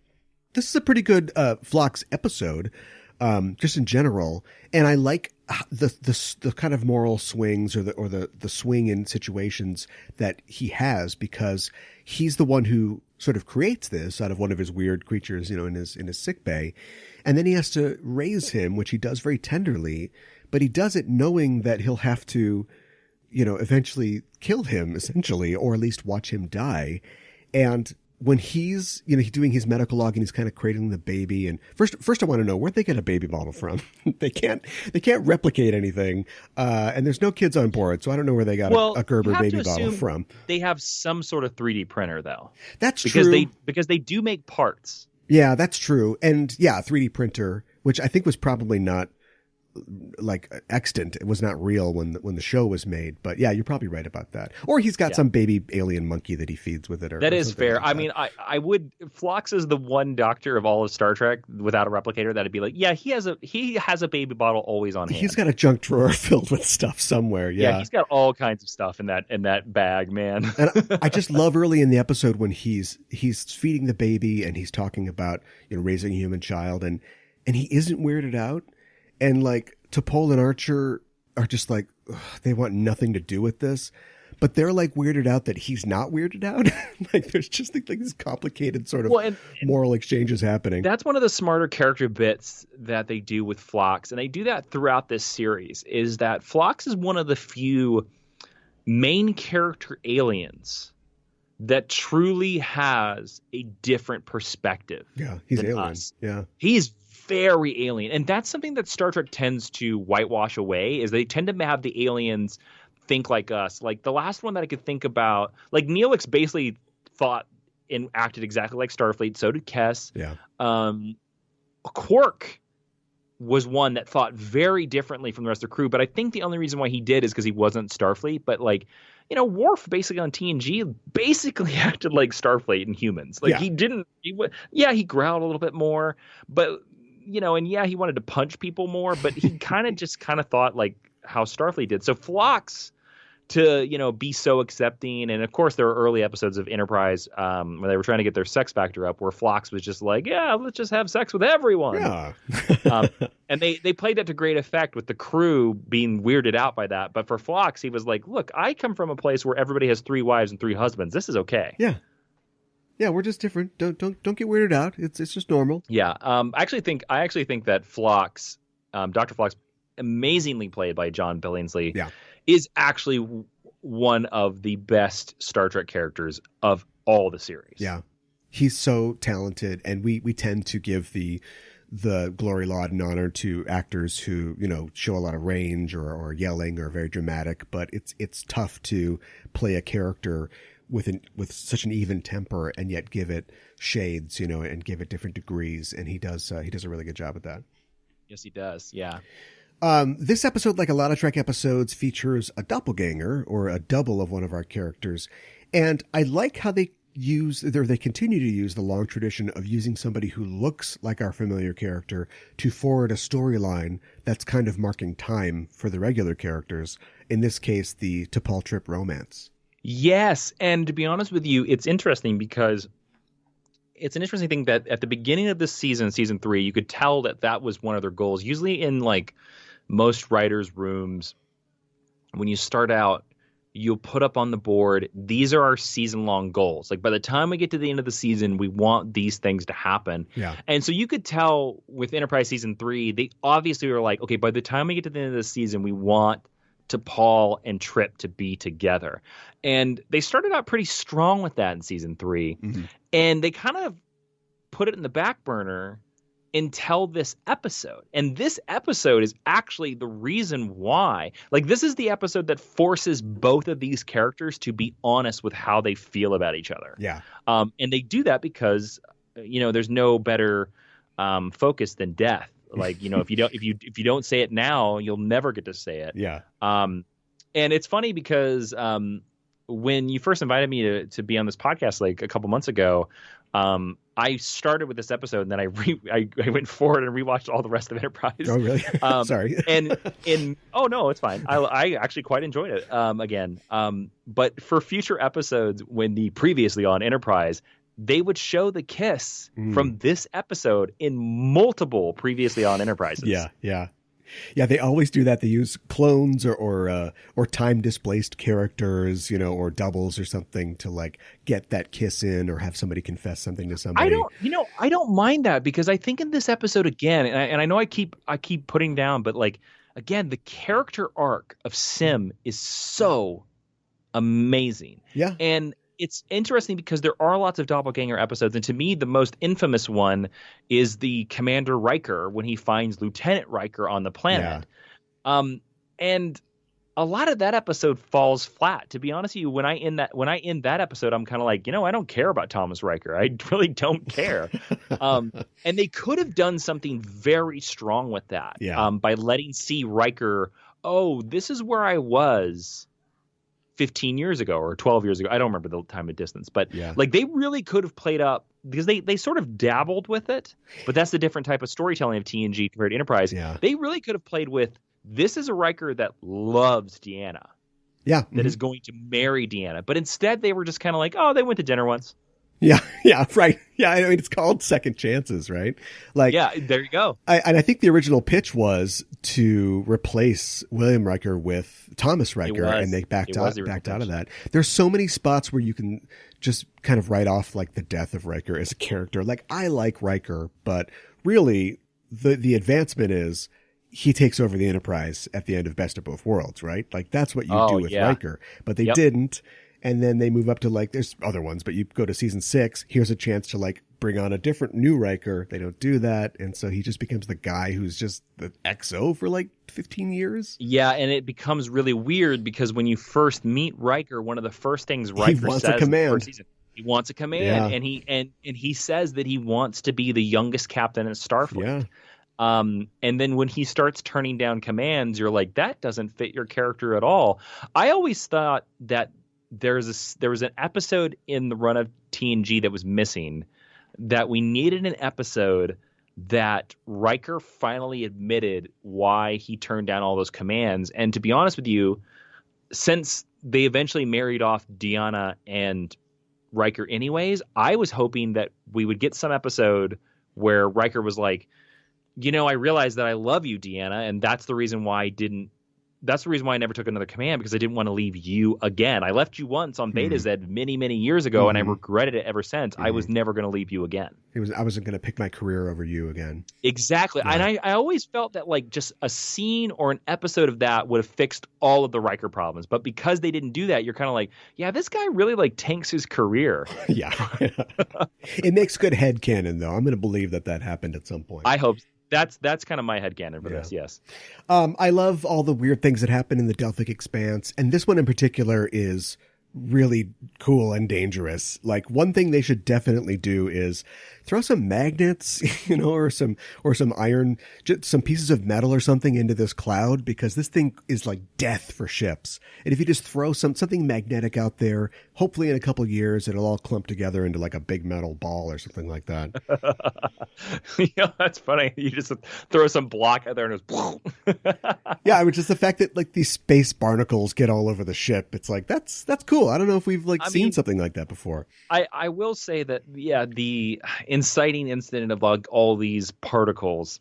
This is a pretty good Phlox episode. Just in general, and I like the kind of moral swings or the swing in situations that he has because he's the one who sort of creates this out of one of his weird creatures, in his sick bay, and then he has to raise him, which he does very tenderly, but he does it knowing that he'll have to, eventually kill him essentially, or at least watch him die, and when he's, doing his medical log and he's kind of cradling the baby. And first I want to know, where'd they get a baby bottle from? They can't replicate anything. And there's no kids on board. So I don't know where they got a Gerber baby bottle from. They have some sort of 3D printer though. That's true. Because they do make parts. Yeah, that's true. And yeah, 3D printer, which I think was probably not like extant. It was not real when the show was made, but yeah, you're probably right about that. Or he's got some baby alien monkey that he feeds with it. That is fair. Like I mean, I would. Phlox is the one doctor of all of Star Trek without a replicator that'd be like, yeah, he has a baby bottle always on hand. He's got a junk drawer filled with stuff somewhere. Yeah, he's got all kinds of stuff in that bag, man. And I just love early in the episode when he's feeding the baby and he's talking about raising a human child and he isn't weirded out. And like T'Pol and Archer are just like, ugh, they want nothing to do with this, but they're like weirded out that he's not weirded out. Like there's just like this complicated sort of moral exchanges happening. That's one of the smarter character bits that they do with Phlox, and they do that throughout this series. Is that Phlox is one of the few main character aliens that truly has a different perspective. Yeah, he's alien. Us. Yeah, he's very alien, and that's something that Star Trek tends to whitewash away. Is they tend to have the aliens think like us. Like the last one that I could think about, like Neelix basically thought and acted exactly like Starfleet. So did Kes. Yeah. Quark was one that thought very differently from the rest of the crew, but I think the only reason why he did is because he wasn't Starfleet. But like, Worf basically on TNG basically acted like Starfleet and humans. Like he didn't. He growled a little bit more, but. And he wanted to punch people more, but he kind of thought like how Starfleet did. So Phlox to, be so accepting. And of course there are early episodes of Enterprise where they were trying to get their sex factor up, where Phlox was just like, yeah, let's just have sex with everyone. Yeah. And they played that to great effect with the crew being weirded out by that. But for Phlox, he was like, look, I come from a place where everybody has 3 wives and 3 husbands. This is okay. Yeah. Yeah, we're just different. Don't get weirded out. It's just normal. Yeah. I actually think that Phlox, Dr. Phlox, amazingly played by John Billingsley, is actually one of the best Star Trek characters of all the series. Yeah. He's so talented, and we tend to give the glory, laud, and honor to actors who, show a lot of range or yelling or very dramatic, but it's tough to play a character with such an even temper and yet give it shades, and give it different degrees. And he does a really good job at that. Yes, he does. Yeah. This episode, like a lot of Trek episodes, features a doppelganger or a double of one of our characters. And I like how they continue to use the long tradition of using somebody who looks like our familiar character to forward a storyline that's kind of marking time for the regular characters. In this case, the T'Pol Trip romance. Yes, and to be honest with you, it's interesting because it's an interesting thing that at the beginning of this season 3, you could tell that was one of their goals. Usually in like most writers' rooms, when you start out, you'll put up on the board, these are our season-long goals. Like by the time we get to the end of the season, we want these things to happen. Yeah. And so you could tell with Enterprise season 3, they obviously were like, okay, by the time we get to the end of the season, we want T'Pol and Trip to be together. And they started out pretty strong with that in season 3. Mm-hmm. And they kind of put it in the back burner until this episode. And this episode is actually the reason why. Like, this is the episode that forces both of these characters to be honest with how they feel about each other. Yeah. And they do that because, there's no better focus than death. Like, if you don't say it now, you'll never get to say it. Yeah. And it's funny because when you first invited me to be on this podcast like a couple months ago, I started with this episode, and then I went forward and rewatched all the rest of Enterprise. Oh, really? Sorry. Oh no, it's fine. I actually quite enjoyed it again. But for future episodes, when the previously on Enterprise, they would show the kiss from this episode in multiple previously on Enterprises. Yeah. They always do that. They use clones or time displaced characters, or doubles or something to like get that kiss in or have somebody confess something to somebody. I don't mind that, because I think in this episode again, and I know I keep putting down, but like again, the character arc of Sim is so amazing. Yeah. And it's interesting because there are lots of doppelganger episodes, and to me, the most infamous one is the Commander Riker when he finds Lieutenant Riker on the planet. Yeah. And a lot of that episode falls flat. To be honest with you, when I end that episode, I'm kind of like, I don't care about Thomas Riker. I really don't care. And they could have done something very strong with that. Yeah. By letting Riker, this is where I was 15 years ago or 12 years ago. I don't remember the time of distance, but like they really could have played up, because they sort of dabbled with it, but that's the different type of storytelling of TNG compared to Enterprise. Yeah. They really could have played with, this is a Riker that loves Deanna. Yeah. That is going to marry Deanna. But instead they were just kind of like, they went to dinner once. Yeah, right. Yeah, I mean, it's called Second Chances, right? Like, yeah, there you go. And I think the original pitch was to replace William Riker with Thomas Riker, and they backed out of that. There's so many spots where you can just kind of write off like the death of Riker as a character. Like, I like Riker, but really the advancement is he takes over the Enterprise at the end of Best of Both Worlds, right? Like, that's what you do with Riker, but they didn't. And then they move up to like, there's other ones, but you go to season 6, here's a chance to like bring on a different new Riker. They don't do that. And so he just becomes the guy who's just the XO for like 15 years. Yeah. And it becomes really weird because when you first meet Riker, one of the first things Riker says a command. In the first season, he wants a command. And he says that he wants to be the youngest captain in Starfleet. Yeah. And then when he starts turning down commands, you're like, that doesn't fit your character at all. I always thought that there was an episode in the run of TNG that was missing, that we needed an episode that Riker finally admitted why he turned down all those commands. And to be honest with you, since they eventually married off Deanna and Riker anyways, I was hoping that we would get some episode where Riker was like, I realized that I love you, Deanna, and that's the reason why I never took another command, because I didn't want to leave you again. I left you once on Beta Z many, many years ago, and I regretted it ever since. I was never going to leave you again. I wasn't going to pick my career over you again. Exactly. Yeah. And I always felt that like just a scene or an episode of that would have fixed all of the Riker problems. But because they didn't do that, you're kind of like, yeah, this guy really like tanks his career. Yeah. It makes good headcanon, though. I'm going to believe that happened at some point. I hope so. That's kind of my headcanon for this, yes. I love all the weird things that happen in the Delphic Expanse, and this one in particular is really cool and dangerous. Like, one thing they should definitely do is throw some magnets, or some iron, just some pieces of metal or something into this cloud, because this thing is like death for ships. And if you just throw something magnetic out there, hopefully in a couple years it'll all clump together into like a big metal ball or something like that. That's funny. You just throw some block out there and it's yeah, I mean, just the fact that like these space barnacles get all over the ship. It's like, that's cool. cool. I don't know if we've seen something like that before. I will say that, yeah, the inciting incident of all these particles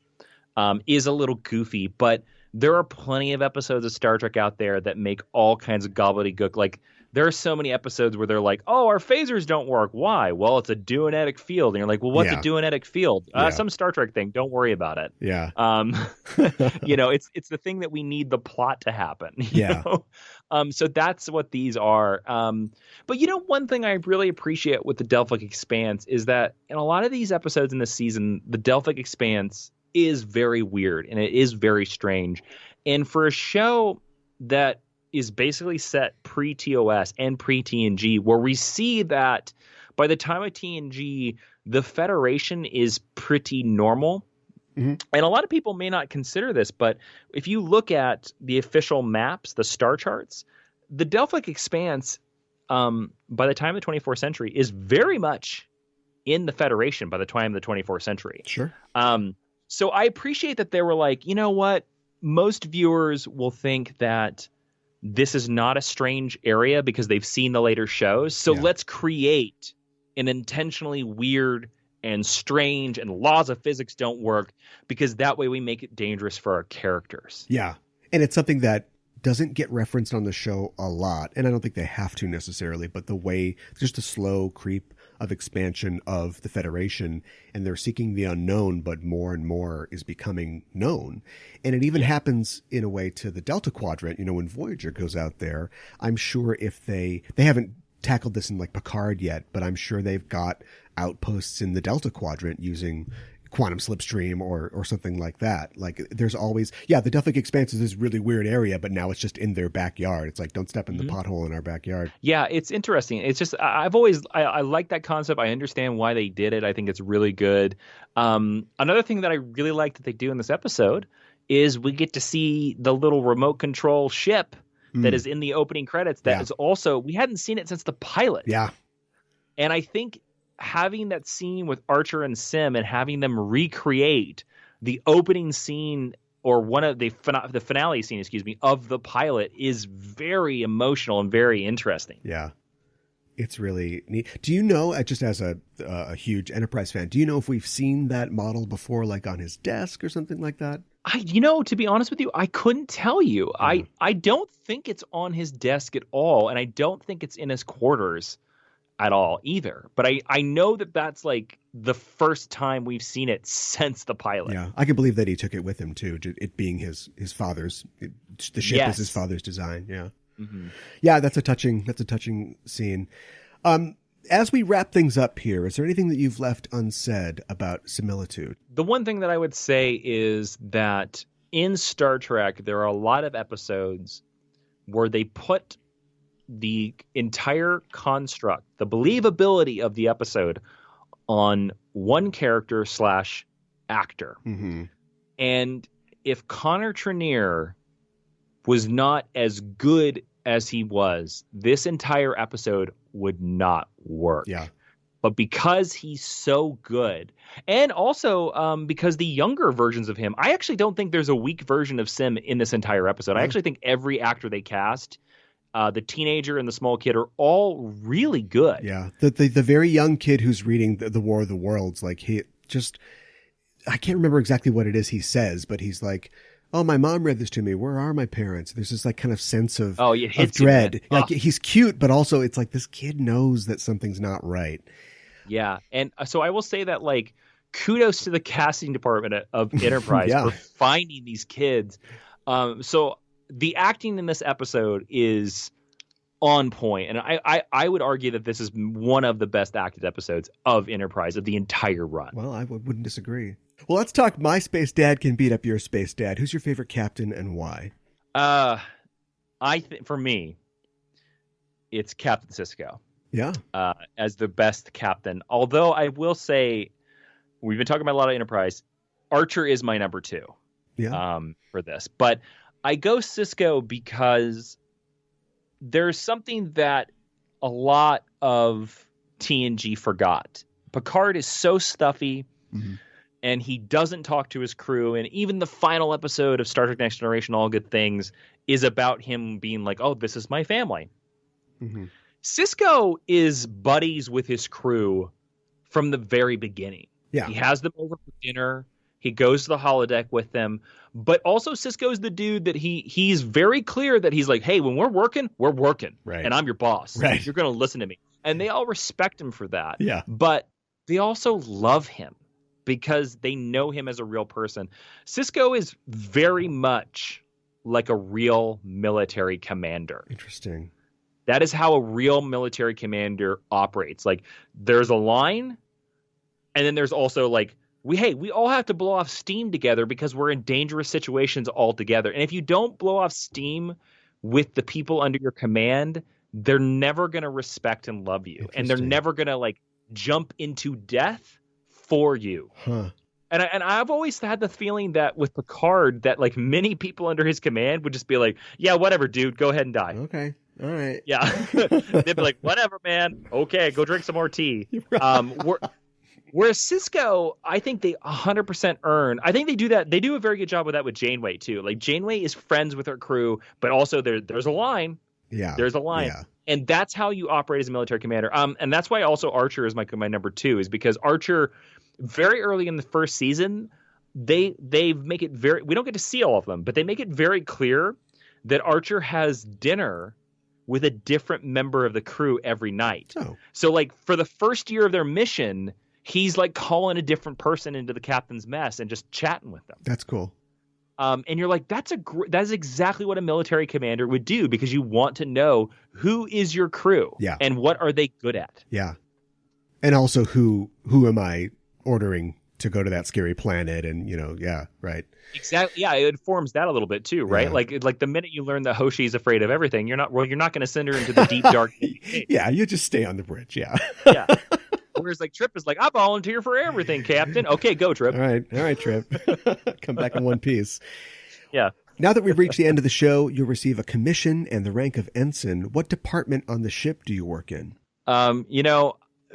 is a little goofy, but there are plenty of episodes of Star Trek out there that make all kinds of gobbledygook. Like, there are so many episodes where they're like, oh, our phasers don't work. Why? Well, it's a duonetic field. And you're like, well, what's a duonetic field? Some Star Trek thing. Don't worry about it. Yeah. It's the thing that we need the plot to happen. You know? So that's what these are. But one thing I really appreciate with the Delphic Expanse is that in a lot of these episodes in this season, the Delphic Expanse is very weird and it is very strange. And for a show that is basically set pre-TOS and pre-TNG, where we see that by the time of TNG, the Federation is pretty normal. Mm-hmm. And a lot of people may not consider this, but if you look at the official maps, the star charts, the Delphic Expanse, by the time of the 24th century, is very much in the Federation by the time of the 24th century. Sure. So I appreciate that they were like, you know what? Most viewers will think that this is not a strange area because they've seen the later shows. So let's create an intentionally weird and strange and laws of physics don't work because that way we make it dangerous for our characters. Yeah. And it's something that doesn't get referenced on the show a lot. And I don't think they have to necessarily, but the way, just the slow creep of expansion of the Federation, and they're seeking the unknown, but more and more is becoming known. And it even happens in a way to the Delta Quadrant. When Voyager goes out there, I'm sure if they haven't tackled this in Picard yet, but I'm sure they've got outposts in the Delta Quadrant using quantum slipstream or something like that. There's always, the Delphic Expanse is this really weird area, but now it's just in their backyard. It's like, don't step in the pothole in our backyard. Yeah, it's interesting. It's just, I like that concept. I understand why they did it. I think it's really good. Another thing that I really like that they do in this episode is we get to see the little remote control ship that is in the opening credits. That is also, we hadn't seen it since the pilot. Yeah. And I think having that scene with Archer and Sim and having them recreate the opening scene or one of the finale scene, of the pilot is very emotional and very interesting. Yeah. It's really neat. Do you know, just as a huge Enterprise fan, do you know if we've seen that model before, on his desk or something like that? To be honest with you, I couldn't tell you. I don't think it's on his desk at all. And I don't think it's in his quarters at all either. But I know that that's the first time we've seen it since the pilot. Yeah, I can believe that he took it with him too. It being his father's, the ship is his father's design. Yeah, yeah, that's a touching scene. As we wrap things up here, is there anything that you've left unsaid about Similitude? The one thing that I would say is that in Star Trek, there are a lot of episodes where they put the entire construct, the believability of the episode, on one character / actor. Mm-hmm. And if Connor Trenier was not as good as he was, this entire episode would not work. Yeah. But because he's so good, and also because the younger versions of him, I actually don't think there's a weak version of Sim in this entire episode. I actually think every actor they cast, the teenager and the small kid, are all really good. Yeah. The very young kid who's reading the War of the Worlds, I can't remember exactly what it is he says, but he's like, oh, my mom read this to me. Where are my parents? There's this kind of sense of dread. He's cute, but also it's this kid knows that something's not right. Yeah. And so I will say that kudos to the casting department of Enterprise for finding these kids. So the acting in this episode is on point. And I would argue that this is one of the best acted episodes of Enterprise of the entire run. Well, I wouldn't disagree. Well, let's talk My Space Dad Can Beat Up Your Space Dad. Who's your favorite captain and why? For me, it's Captain Sisko. Yeah. As the best captain. Although I will say, we've been talking about a lot of Enterprise. Archer is my number 2. Yeah. For this. But I go Sisko because there's something that a lot of TNG forgot. Picard is so stuffy. Mm-hmm. And he doesn't talk to his crew. And even the final episode of Star Trek Next Generation, All Good Things, is about him being like, oh, this is my family. Mm-hmm. Sisko is buddies with his crew from the very beginning. Yeah. He has them over for dinner. He goes to the holodeck with them. But also Sisko's the dude that he's very clear that he's like, hey, when we're working. Right. And I'm your boss. Right. You're going to listen to me. And they all respect him for that. Yeah. But they also love him because they know him as a real person. Sisko is very much like a real military commander. Interesting. That is how a real military commander operates. Like, there's a line, and then there's also like, we all have to blow off steam together because we're in dangerous situations all together. And if you don't blow off steam with the people under your command, they're never going to respect and love you. And they're never going to like jump into death for you. Huh. And I've always had the feeling that with Picard, that like many people under his command would just be like, yeah, whatever, dude, go ahead and die. Okay. All right. Yeah. They'd be like, whatever, man. Okay, go drink some more tea. Whereas Sisko, I think they 100% earn. I think they do that. They do a very good job with that with Janeway too. Like Janeway is friends with her crew, but also there's a line. Yeah. There's a line. Yeah. And that's how you operate as a military commander. And that's why also Archer is my number 2, is because Archer, very early in the first season, they make it very, we don't get to see all of them, but they make it very clear that Archer has dinner with a different member of the crew every night. Oh. So like for the first year of their mission, he's like calling a different person into the captain's mess and just chatting with them. That's cool. And you're like, that's exactly what a military commander would do, because you want to know who is your crew, yeah, and what are they good at. Yeah. And also who am I ordering to go to that scary planet? And, yeah, right. Exactly. Yeah, it informs that a little bit too, right? Yeah. Like the minute you learn that Hoshi's afraid of everything, you're not going to send her into the deep dark. Yeah, you just stay on the bridge. Yeah. Yeah. Whereas like Trip is like, I volunteer for everything, Captain. Okay, go, Trip. All right, Trip. Come back in one piece. Yeah. Now that we've reached the end of the show, you'll receive a commission and the rank of ensign. What department on the ship do you work in?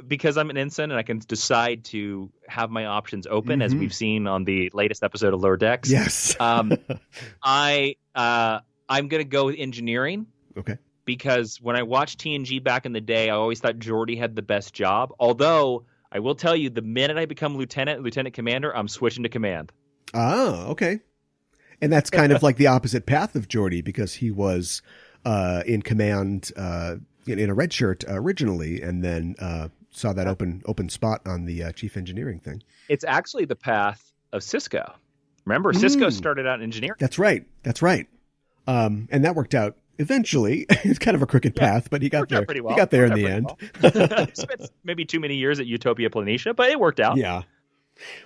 Because I'm an ensign and I can decide to have my options open, as we've seen on the latest episode of Lower Decks. Yes. I'm going to go with engineering. Okay. Because when I watched TNG back in the day, I always thought Geordi had the best job. Although I will tell you, the minute I become lieutenant commander, I'm switching to command. Oh, okay. And that's kind of like the opposite path of Geordi, because he was in command in a red shirt originally, and then saw that open spot on the chief engineering thing. It's actually the path of Sisko. Remember, Sisko started out in engineering. That's right. And that worked out. Eventually, it's kind of a crooked path, but he got there. Pretty well. He got there in the end. Well. Spent maybe too many years at Utopia Planitia, but it worked out. Yeah.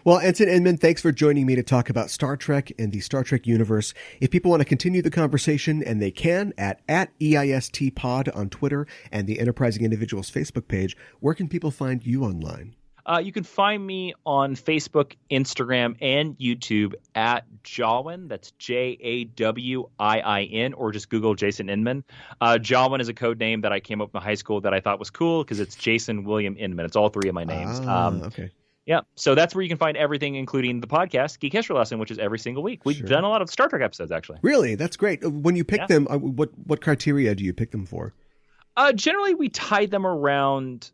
Well, Ensign Inman, thanks for joining me to talk about Star Trek and the Star Trek universe. If people want to continue the conversation, and they can, at EISTpod on Twitter and the Enterprising Individuals Facebook page, where can people find you online? You can find me on Facebook, Instagram, and YouTube at Jawin. That's Jawin, or just Google Jason Inman. Jawin is a code name that I came up in high school that I thought was cool because it's Jason William Inman. It's all three of my names. Okay. Yeah, so that's where you can find everything, including the podcast, Geek History Lesson, which is every single week. We've done a lot of Star Trek episodes, actually. Really? That's great. When you pick them, what criteria do you pick them for? Generally, we tie them around,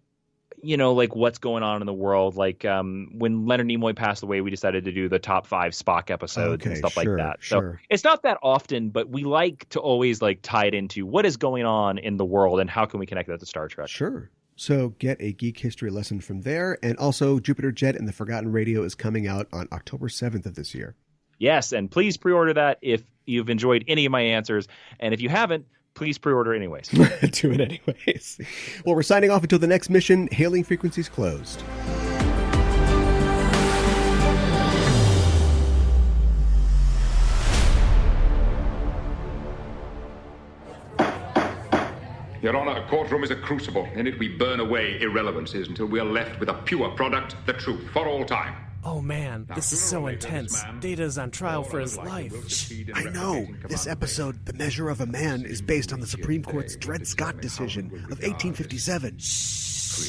like what's going on in the world. Like when Leonard Nimoy passed away, we decided to do the top 5 Spock episodes and stuff like that. So it's not that often, but we like to always tie it into what is going on in the world and how can we connect that to Star Trek. Sure. So get a geek history lesson from there. And also Jupiter Jet and the Forgotten Radio is coming out on October 7th of this year. Yes, and please pre-order that if you've enjoyed any of my answers. And if you haven't, please pre-order anyways. Do it anyways. Well, we're signing off until the next mission. Hailing frequencies closed. Your Honor, a courtroom is a crucible. In it we burn away irrelevancies until we are left with a pure product, the truth, for all time. Oh man, this is so intense. Data's on trial for his life. I know. This episode, The Measure of a Man, is based on the Supreme Court's Dred Scott decision of 1857.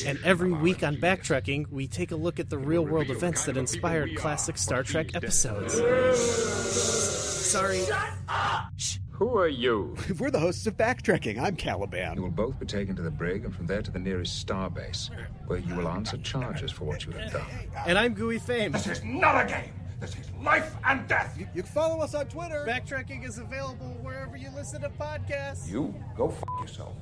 And every week on Backtracking, we take a look at the real-world events that inspired classic Star Trek episodes. Sorry. Shut up! Who are you? We're the hosts of Backtrekking. I'm You Caliban. will both be taken to the brig and from there to the nearest starbase, where you will answer charges for what you have done. And I'm Gooey Fame. This is not a game. This is life and death. You can follow us on Twitter. Backtrekking is available wherever you listen to podcasts. You go f*** yourself.